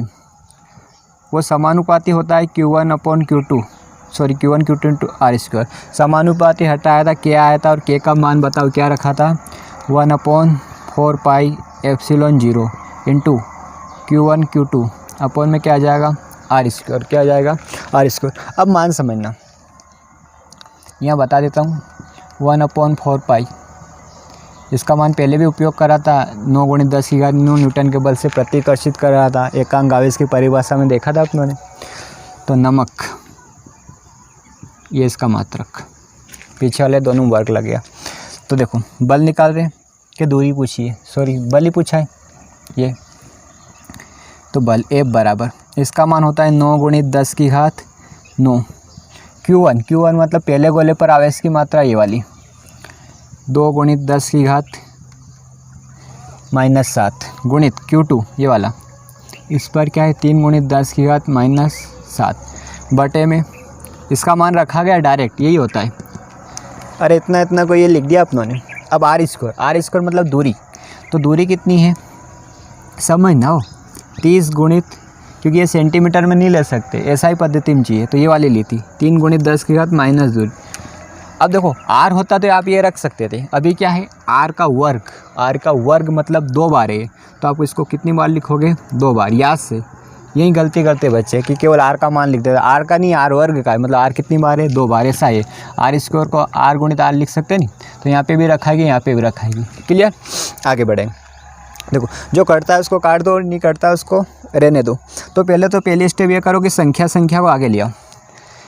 वो समानुपाती होता है Q1/Q2, sorry Q1 Q2 × R²। समानुपाती हटाया था, K आया था, और K का मान बताओ क्या रखा था? 1/4 pi epsilon 0 into Q1 Q2 upon में क्या आ जाएगा R²। क्या आ जाएगा R²। अब मान समझना, यहाँ बता देता हूँ 1/4 पाई, इसका मान पहले भी उपयोग करा था, 9 × 10⁻9 न्यूटन के बल से प्रतिकर्षित कर रहा था, एकांक आवेश की परिभाषा में देखा था अपनों ने। तो नमक, ये इसका मात्रक, पीछे वाले दोनों वर्ग लग गया। तो देखो बल निकाल रहे हैं कि दूरी पूछी है, सॉरी बल ही पूछा है ये। तो बल F बराबर, इसका मान होता है 9 × 10⁻9 Q1 मतलब पहले गोले पर आवेश की मात्रा ये वाली, 2 × 10⁻7 गुणित Q2 ये वाला, इस पर क्या है 3 × 10⁻7 बटे में, इसका मान रखा गया डायरेक्ट, यही होता है। अरे इतना को ये लिख दिया अपनों ने। अब R² मतलब दूरी, तो दूरी कितनी है समझना हो, 30 गुणित, क्योंकि ये सेंटीमीटर में नहीं ले सकते, ऐसा ही पद्धति में चाहिए, तो ये वाली ली थी 3 × 10⁻- दूरी। अब देखो R होता तो आप ये रख सकते थे, अभी क्या है R का वर्ग मतलब 2 बार है, तो आप इसको कितनी बार लिखोगे 2 बार। याद से यही गलती करते बच्चे कि केवल R का मान लिख देते, R का नहीं R वर्ग का है, मतलब R कितनी बार है 2 बार, ऐसा है। R² को R × R लिख सकते नहीं, तो यहाँ पे भी रखाएगी, यहाँ पे भी रखाएगी। क्लियर, आगे बढ़ेंगे। देखो जो करता है उसको काट दो, नहीं करता है उसको रहने दो। तो पहले स्टेप ये करो कि संख्या को आगे ले आओ।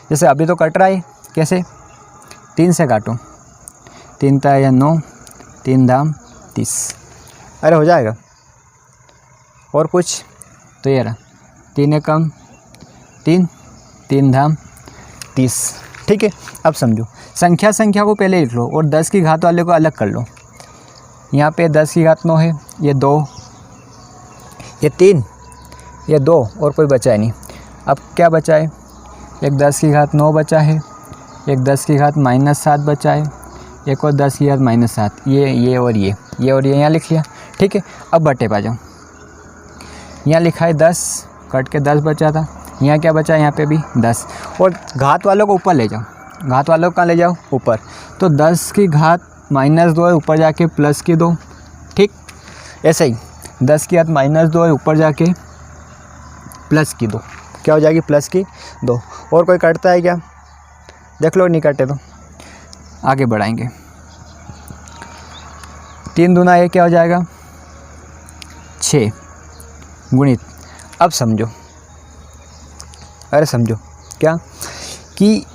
जैसे अभी तो कट रहा है, कैसे 3 से काटो, 3 × 9 3 धाम 30, अरे हो जाएगा। और कुछ तो ये रहा 3 एकम 3 3 धाम 30, ठीक है। अब समझो संख्या को पहले लिख लो और 10 की घात वाले को अलग कर लो। यहाँ पे 10 की घात 9 है, ये 2, ये 3, ये 2 और कोई बचा है नहीं। अब क्या बचा है, एक 10 की घात 9 बचा है, एक 10 की घात -7 बचा है, एक और 10 की घात -7, ये और ये यहाँ लिख लिया, ठीक है। अब बटे पा जाओ, यहाँ लिखा है 10, कट के 10 बचा था, यहाँ क्या बचा है, यहाँ पे भी 10, और घात वालों को ऊपर ले जाओ। घात वालों को कहाँ ले जाओ, ऊपर। तो 10 की घात -2 है, ऊपर जाके प्लस की 2, ठीक। ऐसे ही 10 की घात -2 है, ऊपर जाके प्लस की 2, क्या हो जाएगी प्लस की 2। और कोई कटता है क्या, देख लो, नहीं कटे तो आगे बढ़ाएंगे। 3 दूना ये क्या हो जाएगा 6 गुणित, अब समझो, अरे समझो क्या कि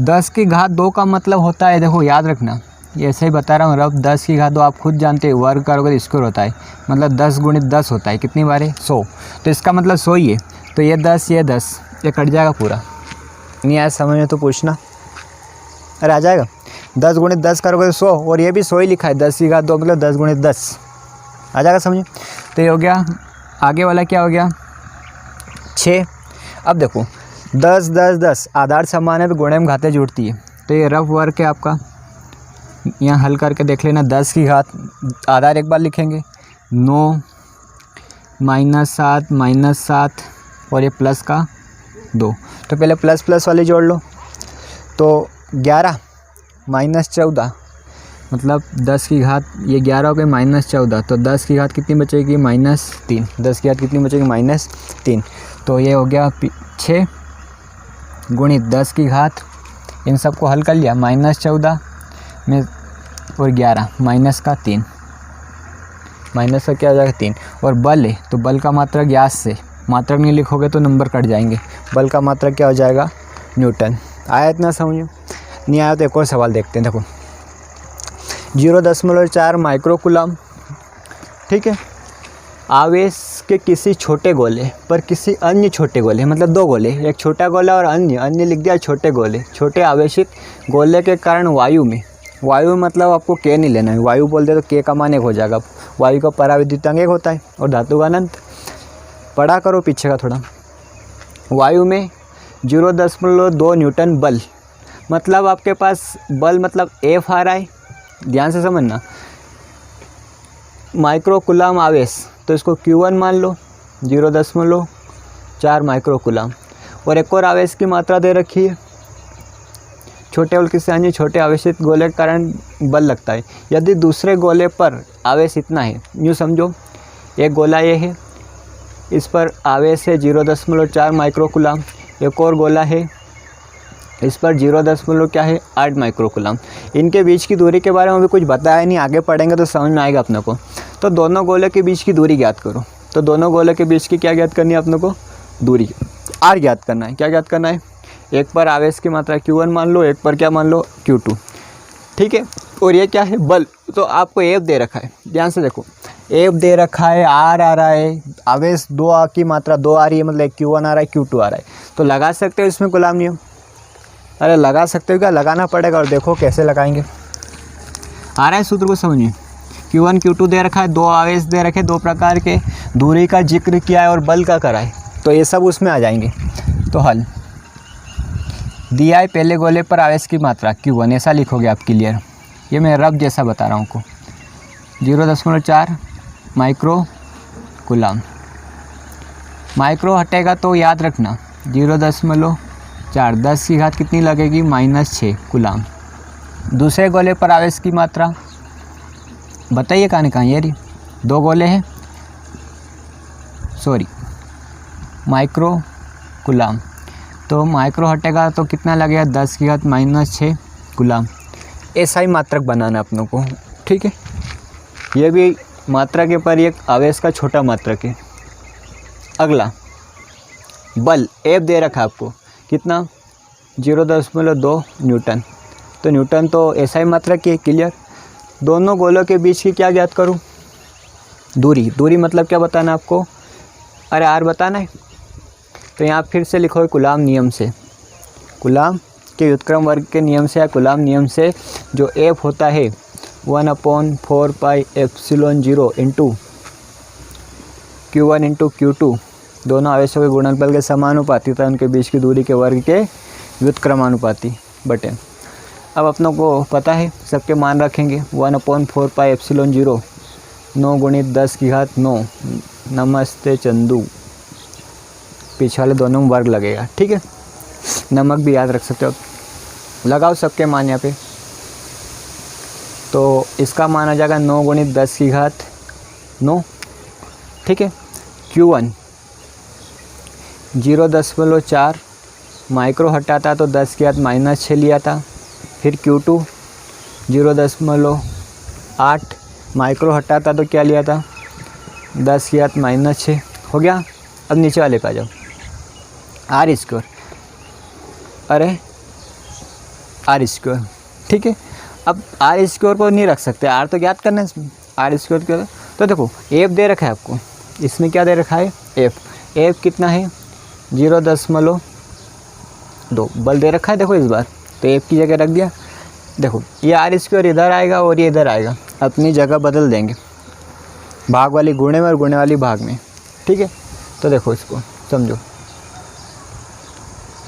10 की घात 2 का मतलब होता है, देखो याद रखना, ये ऐसे ही बता रहा हूँ रब, 10 की घात 2 आप खुद जानते हैं, वर्ग करोगे तो स्क्वायर होता है, मतलब 10 × 10 होता है, कितनी बार है 100, तो इसका मतलब 100 ही है। तो ये 10 ये कट जाएगा पूरा, नहीं आया समझ में तो पूछना, अरे आ जाएगा। 10 × 10 करोगे तो 100, और ये भी 100 ही लिखा है, 10 की घात 2 मतलब 10 × 10 आ जाएगा समझ। तो ये हो गया, आगे वाला क्या हो गया 6। अब देखो 10 10 10 आधार समान है तो गुणे में घातें जुड़ती है, तो ये रफ वर्क है आपका, यहाँ हल करके देख लेना। 10 की घात आधार एक बार लिखेंगे, 9 -7 -7 और ये प्लस का 2, तो पहले प्लस वाली जोड़ लो। तो 11 -14 मतलब 10 की घात, ये 11 हो गए -14, तो 10 की घात कितनी बचेगी -3, 10 की घात कितनी बचेगी -3, तो ये हो गया 6 गुणित 10 की घात, इन सबको हल कर लिया, -14 में और 11 माइनस का 3, माइनस का क्या हो जाएगा 3, और बल है तो बल का मात्रक याद से, मात्रक नहीं लिखोगे तो नंबर कट जाएंगे, बल का मात्रक क्या हो जाएगा न्यूटन। आया इतना समझो, नहीं आया तो एक और सवाल देखते हैं। देखो 0.4 माइक्रोकूलम, ठीक है, आवेश के किसी छोटे गोले पर किसी अन्य छोटे गोले, मतलब 2 गोले, एक छोटा गोला और अन्य लिख दिया छोटे गोले, छोटे आवेशित गोले के कारण वायु मतलब आपको के नहीं लेना है, वायु बोल दे तो के का मान 1 हो जाएगा। वायु का पराविद्युतांक 1 होता है और धातु का अनंत, पढ़ा करो पीछे का थोड़ा। वायु में 0.2 न्यूटन बल, मतलब आपके पास बल मतलब F आ रहा है, ध्यान से समझना। माइक्रोकूलम आवेश तो इसको Q1 मान लो, 0.4 माइक्रोकूलम, और एक और आवेश की मात्रा दे रखी है छोटे बल किससे यानी छोटे आवेशित गोले के कारण बल लगता है। यदि दूसरे गोले पर आवेश इतना है, यूँ समझो एक गोला ये है, इस पर आवेश है 0.4 माइक्रोकूलम, एक और गोला है इस पर 0.8 माइक्रोकूलम। इनके बीच की दूरी के बारे में अभी कुछ बताया नहीं, आगे पढ़ेंगे तो समझ में आएगा अपने को। तो दोनों गोले के बीच की दूरी ज्ञात करो। तो दोनों गोले के बीच की क्या ज्ञात करनी है अपने को? दूरी, आर ज्ञात करना है। क्या ज्ञात करना है? एक पर आवेश की मात्रा Q1 मान लो, एक पर क्या मान लो? Q2, ठीक है। और ये क्या है? बल। तो आपको F दे रखा है, ध्यान से देखो, F दे रखा है, R आ रहा है, आवेश 2 की मात्रा 2 आ रही है, मतलब Q1 आ रहा है, Q2 आ रहा है। तो लगा सकते हो इसमें कूलाम नियम? अरे लगा सकते हो क्या? लगाना पड़ेगा, और देखो कैसे लगाएंगे। आ रहा है सूत्र को समझिए। Q1 Q2 दे रखा है, 2 आवेश दे रखे 2 प्रकार के, दूरी का जिक्र किया है और बल का करा है, तो ये सब उसमें आ जाएंगे। तो हल दिया है पहले गोले पर आवेश की मात्रा Q1, ऐसा लिखोगे आप, क्लियर। ये मैं रब जैसा बता रहा हूँ आपको, 0.4 माइक्रोकूलम। माइक्रो हटेगा तो याद रखना 0.4, 10 की घात कितनी लगेगी? -6 कूलम। दूसरे गोले पर आवेश की मात्रा बताइए कहाँ कहाँ? ये रही, 2 गोले हैं, सॉरी, माइक्रोकूलम। तो माइक्रो हटेगा तो कितना लगेगा? 10 की घात -6 कूलम। ऐसा ही मात्रक बनाना अपनों को, ठीक है। ये भी मात्रक है पर एक आवेश का छोटा मात्रक है। अगला बल, F दे रखा आपको कितना? 0.2 न्यूटन। तो न्यूटन तो ऐसा ही मात्रक है, क्लियर। दोनों गोलों के बीच की क्या ज्ञात करूँ? दूरी। दूरी मतलब क्या बताना आपको? अरे आर बताना है। तो यहाँ फिर से लिखो कूलाम नियम से, कूलाम के व्युत्क्रम वर्ग के नियम से या कूलाम नियम से, जो F होता है 1/4πε0 इंटू Q1 इंटू Q2, दोनों आवेशों के गुणनफल के समानुपाती तथा उनके बीच की दूरी के वर्ग के व्युत्क्रमानुपाती बटे। अब अपनों को पता है, सबके मान रखेंगे। 1/4πε0 9 × 10 की घात 9, नमस्ते चंदू, पीछे वाले दोनों में वर्ग लगेगा, ठीक है। नमक भी याद रख सकते हो। लगाओ सबके मान यहाँ पे। तो इसका मान आ जाएगा 9 × 10 की घात 9, ठीक है। Q1 0.4 माइक्रो हटाता तो 10 की घात -6 लिया था। फिर Q2 0.8 माइक्रो हटाता तो क्या लिया था? 10 की घात -6 हो गया। अब नीचे वाले पे आ जाओ, R², अरे R², ठीक है। अब R² को नहीं रख सकते, R तो ज्ञात करना है इसमें, R² क्या? तो देखो F दे रखा है आपको, इसमें क्या दे रखा है? F कितना है? 0.2 बल दे रखा है, देखो इस बार। तो F की जगह रख दिया। देखो ये R² इधर आएगा और ये इधर आएगा, अपनी जगह बदल देंगे, भाग वाली गुणे में और गुणे वाली भाग में, ठीक है। तो देखो इसको समझो,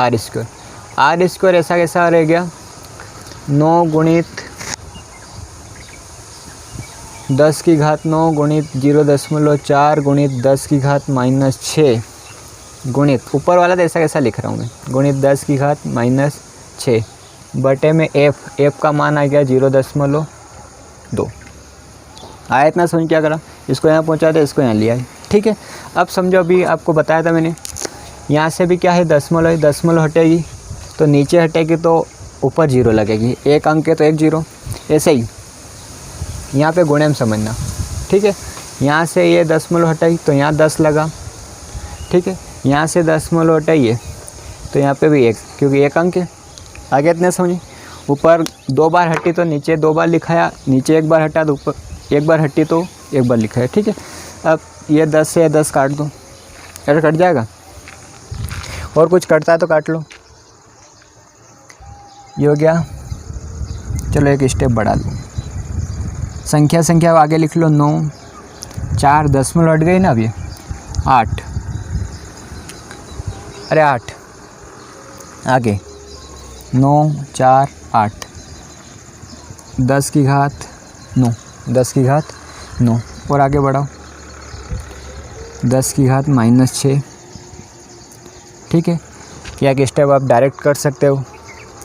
R² ऐसा कैसा रह गया? 9 × 10 की घात 9 × 0.4 × 10 की घात -6 गुणित, ऊपर वाला तो ऐसा कैसा लिख रहा हूँ मैं, गुणित 10 की घात -6 बटे में F का मान आ गया 0.2। आया इतना समझ? क्या करा? इसको यहाँ पहुँचा दे, इसको यहाँ लिया है, ठीक है। अब समझो, अभी आपको बताया था मैंने, यहाँ से भी क्या है? दशमलव है, दशमलव हटेगी तो नीचे हटेगी तो ऊपर 0 लगेगी, एक अंक है तो 1 0। ऐसे ही यहाँ पे गुणे में समझना, ठीक है। यहाँ से ये दशमलव हटाई तो यहाँ 10 लगा, ठीक है। यहाँ से दशमलव हटाइए तो यहाँ पे भी 1, क्योंकि एक अंक है। आगे इतने समझिए, ऊपर 2 बार हटी तो नीचे 2 बार लिखाया, नीचे 1 बार हटा तो ऊपर 1 बार हटी तो 1 बार लिखा है, ठीक है। अब ये 10 से 10 काट दो, ऐसा कट जाएगा। और कुछ कटता है तो काट लो, ये हो गया। चलो एक स्टेप बढ़ा दो, संख्या आगे लिख लो 9, 4 दशमलव हट गई ना, अब ये 8, अरे 8 आगे 9 4 8, 10 की घात 9, 10 की घात 9, और आगे बढ़ाओ 10 की घात -6, ठीक है। या एक स्टेप आप डायरेक्ट कर सकते हो,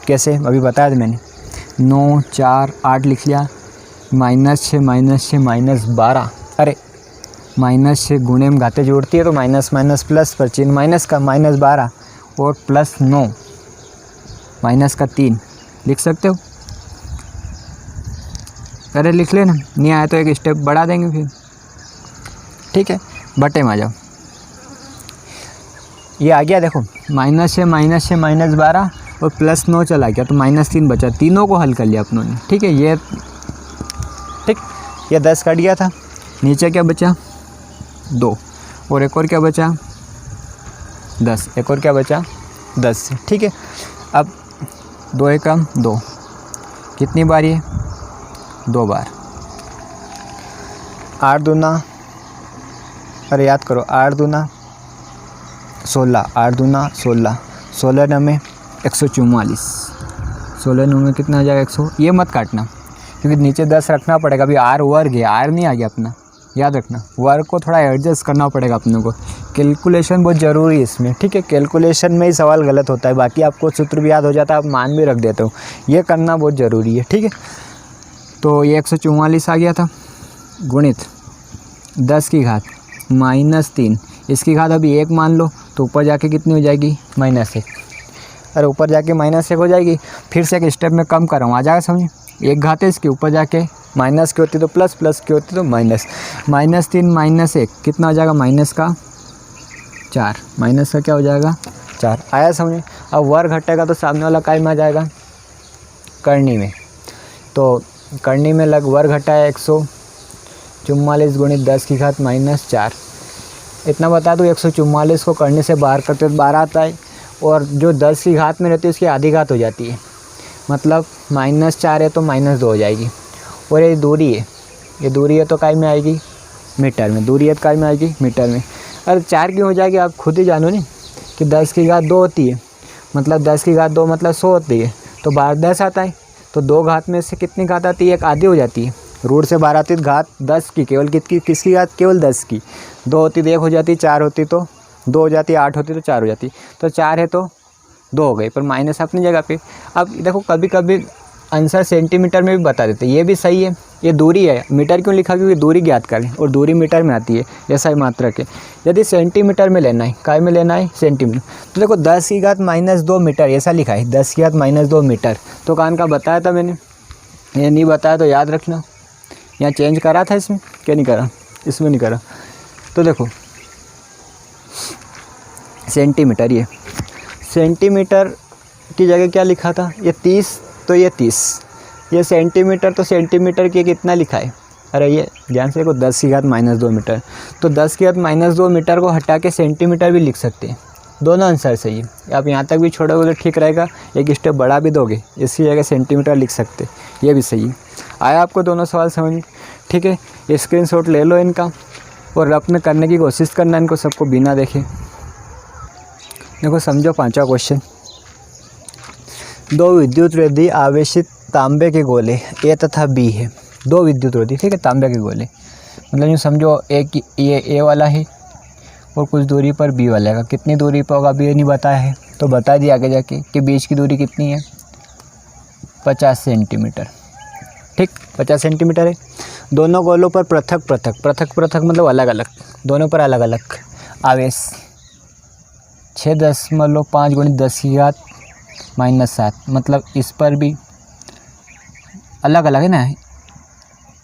कैसे अभी बताया था मैंने, 9 4 8 लिख लिया, -6 -12, अरे -6 गुणे में घाते जोड़ती है तो माइनस माइनस प्लस पर चिन्ह माइनस का, -12 और +9 माइनस का 3 लिख सकते हो। अरे लिख लेना, नहीं आया तो एक स्टेप बढ़ा देंगे फिर, ठीक है। बटे में आ जाओ, ये आ गया देखो, -6 -12 और +9 चला गया तो -3 बचा, तीनों को हल कर लिया अपनों ने, ठीक है। ये ठीक, ये 10 कट गया था, नीचे क्या बचा 2 और एक और क्या बचा 10, एक और क्या बचा 10 से, ठीक है। अब 2 एकम 2, कितनी बार ये 2 बार, 8 दूना, अरे याद करो 8 दूना 16, 8 दूना 16, 16 नमे 144, 16 नमे कितना आ जाएगा 100, ये मत काटना क्योंकि नीचे 10 रखना पड़ेगा। अभी आर वर्ग है, आर नहीं आ गया अपना, याद रखना वर्ग को थोड़ा एडजस्ट करना पड़ेगा अपने को। कैलकुलेशन बहुत ज़रूरी है इसमें, ठीक है। कैलकुलेशन में ही सवाल गलत होता है, बाकी आपको सूत्र भी याद हो जाता है, आप मान भी रख देते हो, ये करना बहुत ज़रूरी है, ठीक है। तो ये 144 आ गया था, गुणित 10 की घात -3, इसकी घात अभी 1 मान लो तो ऊपर जाके कितनी हो जाएगी -1, अरे ऊपर जाके -1 हो जाएगी। फिर से एक स्टेप में कम कर रहा हूँ, आ जाएगा समझे, 1 घात है इसके ऊपर जाके माइनस की होती तो प्लस, प्लस की होती तो माइनस, -3 -1 कितना हो जाएगा -4, माइनस का क्या हो जाएगा 4, आया समझे। अब वर्ग घटेगा तो सामने वाला काय में आ जाएगा करनी में, तो करनी में लग वर्ग घटा है 144 गुणित 10 की घात -4, इतना बता दूँ 144 को करने से बाहर करते तो 12 आता है, और जो 10 की घात में रहती है उसकी आधी घात हो जाती है, मतलब -4 है तो -2 हो जाएगी। और ये दूरी है, ये दूरी है तो काय में आएगी मीटर में, दूरी है तो काय में आएगी मीटर में। अरे 4 क्यों हो जाएगी आप खुद ही जानो नहीं कि 10 की घात 2 होती है, मतलब 10 की घात 2 मतलब 100 होती है, तो 12 10 आता है, तो 2 घात में से कितनी घात आती है, एक आधी हो जाती है। रूट से 12 आती घात 10 की, केवल किसकी घात, केवल 10 की, 2 होती तो 1 हो जाती, 4 होती तो 2 हो जाती, 8 होती तो 4 हो जाती, तो 4 है तो 2 हो गई, पर माइनस अपनी जगह पे। अब देखो कभी कभी आंसर सेंटीमीटर में भी बता देते, ये भी सही है, ये दूरी है, मीटर क्यों लिखा, क्योंकि दूरी ज्ञात करें और दूरी मीटर में आती है, ऐसा ही मात्रक है। यदि सेंटीमीटर में लेना है, काय में लेना है सेंटीमीटर, तो देखो 10 की घात -2 मीटर ऐसा लिखा है, 10 की घात -2 मीटर, तो कान का बताया था मैंने, ये नहीं बताया तो याद रखना, यहाँ चेंज करा था इसमें, क्या नहीं करा, इसमें नहीं करा। तो देखो सेंटीमीटर, ये सेंटीमीटर की जगह क्या लिखा था, ये 30 तो ये 30, ये सेंटीमीटर तो सेंटीमीटर की कितना लिखा है, अरे ये ध्यान से देखो 10 की घात -2 मीटर, तो 10 की घात -2 मीटर को हटा के सेंटीमीटर भी लिख सकते हैं, दोनों आंसर सही है। आप यहाँ तक भी छोड़ोगे तो ठीक रहेगा, एक स्टेप बढ़ा भी दोगे इसकी जगह सेंटीमीटर लिख सकते, ये भी सही है। आया आपको दोनों सवाल समझ में, ठीक है। स्क्रीनशॉट ले लो इनका और अपने करने की कोशिश करना इनको सबको बिना देखे। देखो समझो 5वां क्वेश्चन, 2 विद्युत रोधी आवेशित तांबे के गोले ए तथा बी है, 2 विद्युत रोधी, ठीक है, तांबे के गोले, मतलब यूँ समझो एक ये ए वाला है और कुछ दूरी पर बी वाला है, कितनी दूरी पर होगा अभी ये नहीं बताया है, तो बता दिया आगे जाके कि बीच की दूरी कितनी है 50 सेंटीमीटर, ठीक 50 सेंटीमीटर है। दोनों गोलों पर पृथक पृथक मतलब अलग अलग, दोनों पर अलग अलग आवेश 6.5 गुणित 10 की घात -7, मतलब इस पर भी अलग अलग है ना,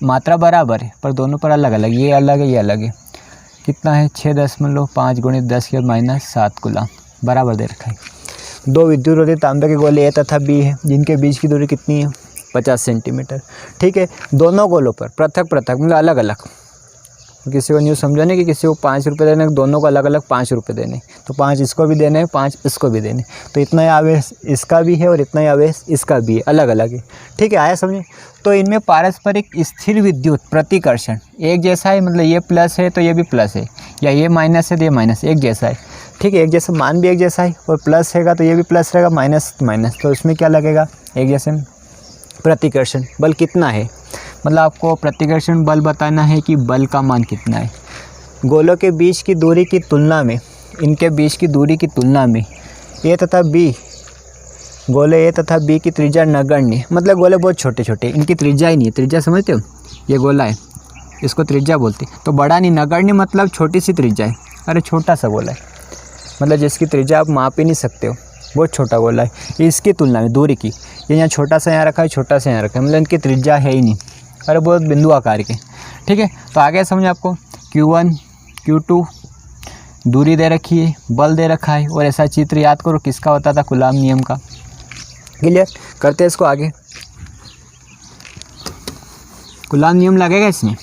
मात्रा बराबर है पर दोनों पर अलग अलग, ये अलग है ये अलग है। कितना है 6.5 गुणित 10 की घात -7 गुना, बराबर दे रखा है। 2 विद्युत रोधी तांबे के गोले ए तथा बी है, जिनके बीच की दूरी कितनी है 50 सेंटीमीटर, ठीक है। दोनों गोलों पर पृथक मतलब अलग अलग, किसी को न्यू समझो नहीं कि किसी को 5 रुपये देने, दोनों को अलग अलग 5 रुपये देने, तो 5 इसको भी देने 5 इसको भी देने, तो इतना ही आवेश इसका भी है और इतना ही आवेश इसका भी है, अलग अलग है, ठीक है। आया समझे। तो इनमें पारस्परिक स्थिर विद्युत प्रतिकर्षण एक जैसा है, मतलब ये प्लस है तो ये भी प्लस है, या ये माइनस है तो ये माइनस, एक जैसा है, ठीक है, एक जैसा मान भी एक जैसा है, और प्लस रहेगा तो ये भी प्लस रहेगा, माइनस माइनस, तो इसमें क्या लगेगा एक जैसे। प्रतिकर्षण बल कितना है, मतलब आपको प्रतिकर्षण बल बताना है कि बल का मान कितना है। गोलों के बीच की दूरी की तुलना में, इनके बीच की दूरी की तुलना में ए तथा बी गोले ए तथा बी की त्रिज्या नगण्य, मतलब गोले बहुत छोटे छोटे, इनकी त्रिज्या ही नहीं है। त्रिज्या समझते हो, ये गोला है, इसको त्रिज्या बोलते हैं। तो बड़ा नहीं, नगण्य मतलब छोटी सी त्रिज्या है। अरे छोटा सा गोला है, मतलब जिसकी त्रिज्या आप माप ही नहीं सकते हो, बहुत छोटा गोला है। इसकी तुलना में दूरी की, ये यहाँ छोटा सा यहाँ रखा है, छोटा सा यहाँ रखा है, मतलब इनकी त्रिज्या है ही नहीं। अरे बहुत बिंदु आकार के, ठीक है। तो आगे समझ आपको, Q1 Q2 दूरी दे रखी है, बल दे रखा है, और ऐसा चित्र याद करो किसका होता था, कूलाम नियम का। क्लियर, करते हैं इसको आगे। कूलाम नियम लगेगा इसमें,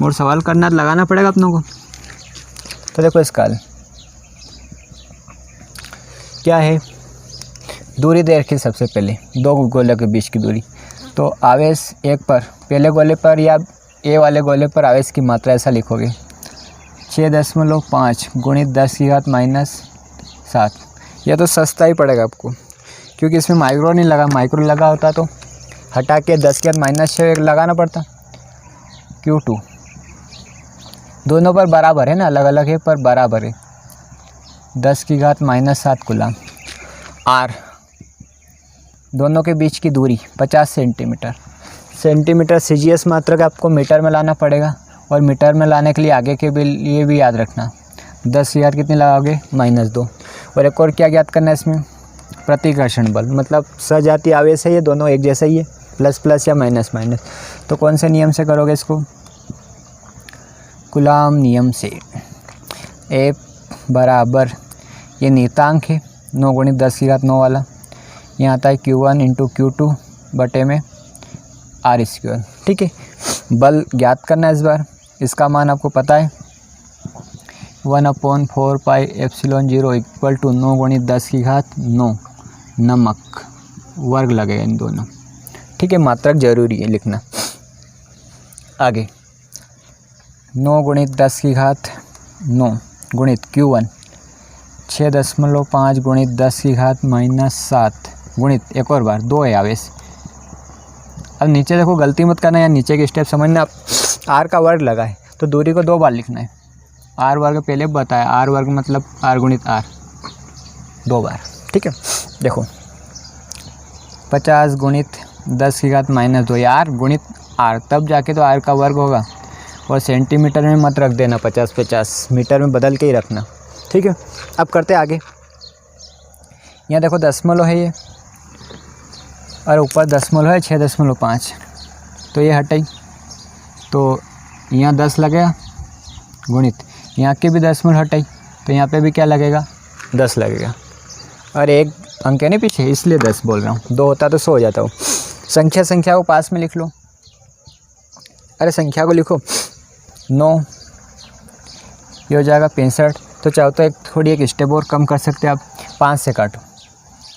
और सवाल करना लगाना पड़ेगा अपनों को। तो देखो इसका हल क्या है, दूरी दे रखी सबसे पहले, दो गोले के बीच की दूरी। तो आवेश एक पर, पहले गोले पर या ए वाले गोले पर आवेश की मात्रा ऐसा लिखोगे 6.5 गुणित 10⁻⁻7। यह तो सस्ता ही पड़ेगा आपको, क्योंकि इसमें माइक्रो नहीं लगा, माइक्रो लगा होता तो हटा के 10⁻⁻6 लगाना पड़ता। Q2 दोनों पर बराबर है ना, अलग अलग है पर बराबर है, 10⁻⁻7 कूलाम। R दोनों के बीच की दूरी 50 सेंटीमीटर। सेंटीमीटर CGS मात्रक आपको मीटर में लाना पड़ेगा, और मीटर में लाने के लिए आगे के भी ये भी याद रखना, 10,000 कितने लगाओगे, -2। और एक और क्या ज्ञात करना है इसमें, प्रतिकर्षण बल, मतलब सजातीय आवेश है, ये दोनों एक जैसा ही है, प्लस प्लस या माइनस माइनस। तो कौन से नियम से करोगे इसको, कूलाम नियम से। ए बराबर, ये नियतांक है 9 गुणित 10⁻9 वाला, यहाँ आता है Q1 × Q2 बटे में R²। ठीक है, बल ज्ञात करना है इस बार, इसका मान आपको पता है 1/4πε0 = 9 गुणित 10⁻9 नमक वर्ग लगेगा इन दोनों। ठीक है, मात्रक जरूरी है लिखना। आगे 9 गुणित 10⁻9 गुणित Q1 6.5 गुणित 10⁻⁻7 गुणित, एक और बार 2 है आवेश। अब नीचे देखो, गलती मत करना, या नीचे के स्टेप समझना। आप R का वर्ग लगा है तो दूरी को 2 बार लिखना है। R वर्ग पहले बताया, R वर्ग मतलब R गुणित R 2 बार। ठीक है, देखो 50 गुणित 10⁻⁻2 R गुणित R, तब जाके तो R का वर्ग होगा। और सेंटीमीटर में मत रख देना 50-50, मीटर में बदल के ही रखना। ठीक है, अब करते आगे। यहाँ देखो दशमलव है ये, और ऊपर दशमलव है 6.5, तो ये हटाई, तो यहाँ 10 लगेगा गुणित, यहाँ के भी दशमलव हटाई, तो यहाँ पे भी क्या लगेगा, 10 लगेगा। और एक अंक है नहीं पीछे, इसलिए 10 बोल रहा हूँ, 2 होता तो 100 हो जाता हूँ। संख्या को पास में लिख लो। अरे संख्या को लिखो, 9 ये हो जाएगा 65। तो चाहो तो एक स्टेप और कम कर सकते हैं आप, 5 से काटो,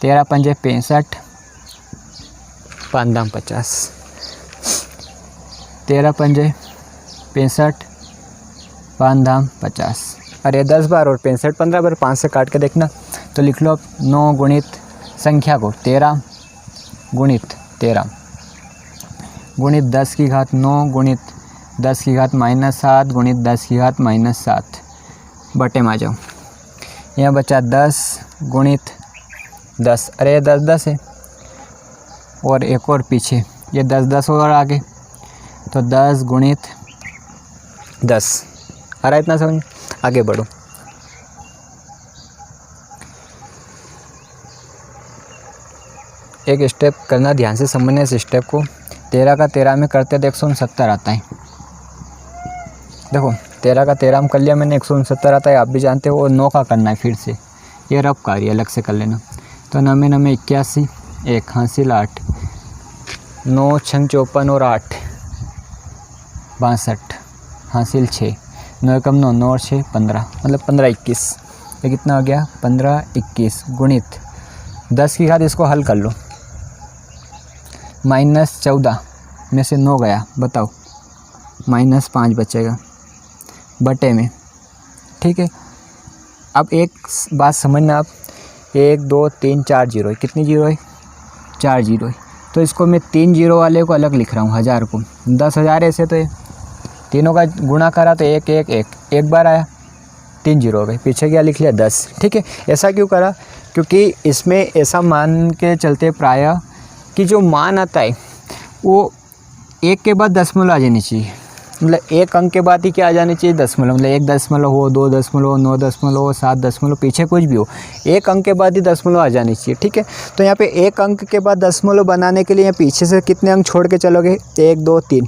13 पंजे 65, 5 दाम 50, 13 पंजे 65, 5 दाम 50। अरे 10 बार और 65 15 बार, 5 से काट के देखना। तो लिख लो 9 गुणित संख्या को 13 गुणित 13 गुणित 10⁻9 गुणित 10⁻⁻7 गुणित 10⁻⁻7 बटे में आ जाओ। यहाँ बचा 10 गुणित 10, अरे 10 है, और एक और पीछे ये 10 और आगे, तो 10 गुणित 10 आ रहा है, इतना समझ। आगे बढ़ो, एक स्टेप करना, ध्यान से समझना इस स्टेप को। 13 का 13 में करते तो 169 आता है। देखो 13 का 13 में कर लिया मैंने, 169 आता है, आप भी जानते हो। और 9 का करना है फिर से, ये रफ कार्य अलग से कर लेना। तो 9 में 81, 1 हासिल 8, 9 6 54 और 8 62 हासिल 6, 9 एकम 9, 9 और 6 15, मतलब 15 21। ये कितना हो गया, 15 21 गुणित 10⁻, इसको हल कर लो। -14 में से 9 गया, बताओ, -5 बचेगा बटे में। ठीक है, अब एक बात समझना आप, 1 2 3 4 जीरो है, कितनी जीरो है, 4 जीरो है। तो इसको मैं 3 जीरो वाले को अलग लिख रहा हूँ, 1000 को, 10,000 ऐसे। तो ये तीनों का गुणा करा तो 1 1 1 एक बार आया, 3 जीरो हो गए, पीछे क्या लिख लिया 10। ठीक है, ऐसा क्यों करा? क्योंकि इसमें ऐसा मान के चलते प्रायः कि जो मान आता है वो एक के बाद दशमलव आ जानी चाहिए, मतलब एक अंक के बाद ही क्या आ जानी चाहिए, दशमलव। मतलब 1 दशमलव हो, 2 दशमलव, 9 दशमलव हो, 7 दशमलव, पीछे कुछ भी हो, एक अंक के बाद ही दशमलव आ जानी चाहिए। ठीक है, तो यहाँ पे एक अंक के बाद दशमलव बनाने के लिए यहाँ पीछे से कितने अंक छोड़ के चलोगे, 1 2 3,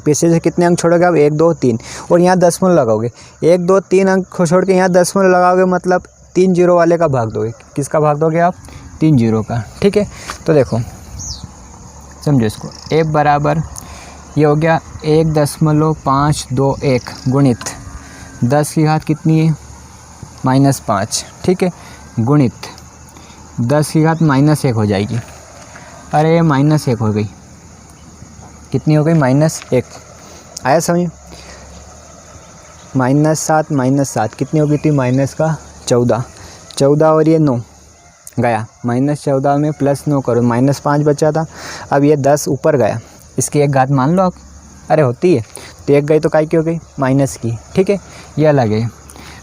पीछे से कितने अंक छोड़ोगे आप, 1 2 3, और यहाँ दशमलव लगाओगे, 1 2 3 अंक को छोड़ के यहाँ दशमलव लगाओगे, मतलब 3 जीरो वाले का भाग दोगे। किसका भाग दोगे आप, 3 जीरो का। ठीक है, तो देखो समझो इसको, ए बराबर ये हो गया 1.521 गुणित 10 की घात कितनी है, -5। ठीक है, गुणित 10 की घात -1 हो जाएगी। अरे -1 हो गई, कितनी हो गई, -1। आया समझ, -7 कितनी हो गई थी, -14, 14 और ये 9 गया, -14 में +9 करो, -5 बचा था। अब ये 10 ऊपर गया, इसकी एक घात मान लो आप, अरे होती है, तो एक गई तो काय की हो गई, माइनस की। ठीक है, ये अलग है,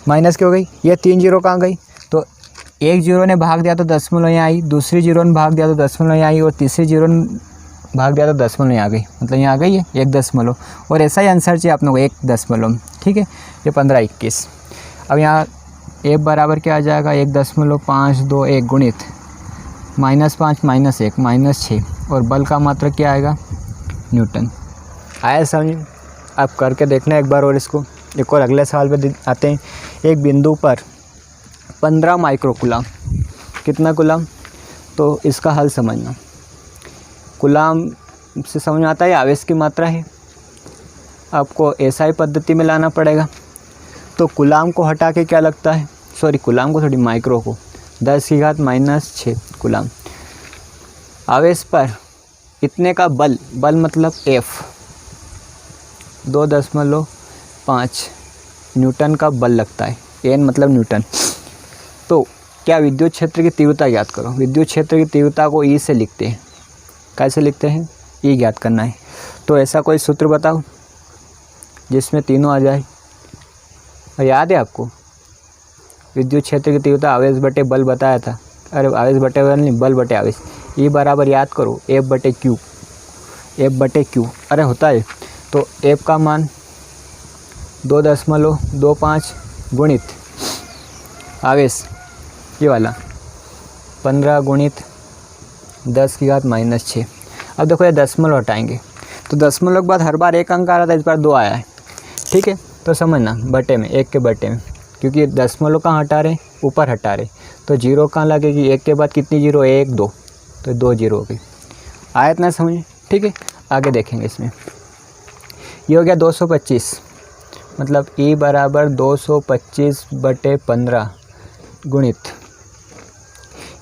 माइनस की हो गई। ये 3 जीरो कहाँ गई, तो एक जीरो ने भाग दिया तो दशमलव यहाँ आई, दूसरी जीरो ने भाग दिया तो दशमलव यहाँ आई, और तीसरी जीरो ने भाग दिया तो दशमलव यहाँ आ गई, मतलब यहाँ आ गई है 1 दशमलव। और ऐसा ही आंसर चाहिए आप लोगों को 1 दशमलव। ठीक है, ये 15 21। अब यहाँ ए बराबर क्या आ जाएगा, 1.521 गुणित -5 -1 -6, और बल का मात्रक क्या आएगा, न्यूटन। आया समझ, आप करके देखना एक बार, और इसको एक और अगले सवाल पे आते हैं। एक बिंदु पर 15 माइक्रोकुलाम, कितना कुलाम, तो इसका हल समझना। कुलाम से समझ में आता है आवेश की मात्रा है, आपको एसआई पद्धति में लाना पड़ेगा। तो कुलाम को हटा के क्या लगता है, सॉरी कुलाम को थोड़ी, माइक्रो को, 10 की घात -6 कुलाम। आवेश पर इतने का बल, बल मतलब F, 2.5 न्यूटन का बल लगता है, N मतलब न्यूटन। तो क्या विद्युत क्षेत्र की तीव्रता ज्ञात करो। विद्युत क्षेत्र की तीव्रता को E से लिखते हैं, कैसे लिखते हैं, E ज्ञात करना है। तो ऐसा कोई सूत्र बताओ जिसमें तीनों आ जाए। याद है आपको, विद्युत क्षेत्र की तीव्रता आवेश बटे बल बताया था, अरे आवेश बटे बल नहीं, बल बटे आवेश। E बराबर याद करो F/Q, F/Q, अरे होता है। तो F का मान 2.25 गुणित आवेश ये वाला 15 गुणित 10 की घात -6। अब देखो ये दशमलव हटाएंगे, तो दशमलव के बाद हर बार एक अंक आ रहा था, इस बार 2 आया है। ठीक है, तो समझना बटे में, 1 के बटे में, क्योंकि दशमलव कहाँ हटा रहे, ऊपर हटा रहे, तो जीरो कहाँ लगेगी, 1 के बाद कितनी जीरो, 1 2, तो 2 जीरो हो गई। आया इतना समझ। ठीक है, आगे देखेंगे इसमें। ये हो गया 225, मतलब E बराबर 225/15 गुणित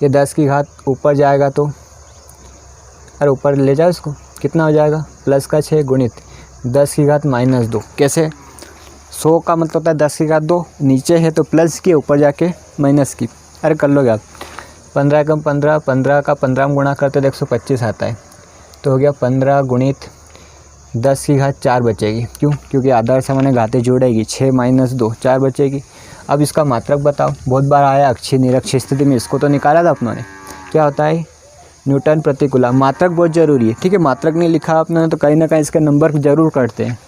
ये 10 की घात ऊपर जाएगा तो, अरे ऊपर ले जाओ इसको, कितना हो जाएगा, +6 गुणित 10 की घात -2। कैसे, 100 का मतलब होता है 10 की घात 2, नीचे है तो प्लस की, ऊपर जाके माइनस की। अरे कर लोगे आप, 15 कम 15, 15 का 15 में गुणा करते तो 125 आता है। तो हो गया 15 गुणित 10 की घात 4 बचेगी। क्यों, क्योंकि आधार सामान्य घातें जोड़ेगी, 6 - 2 4 बचेगी। अब इसका मात्रक बताओ, बहुत बार आया अक्षीय निरक्षीय स्थिति में, इसको तो निकाला था अपनों ने, क्या होता है, न्यूटन प्रति कूलम। मात्रक बहुत ज़रूरी है। ठीक है, मात्रक नहीं लिखा आपने तो कहीं ना कहीं इसके नंबर ज़रूर कटते हैं।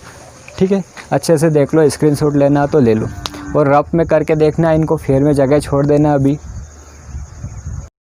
ठीक है, अच्छे से देख लो, स्क्रीनशॉट लेना तो ले लो, और रफ में करके देखना, इनको फेर में जगह छोड़ देना अभी,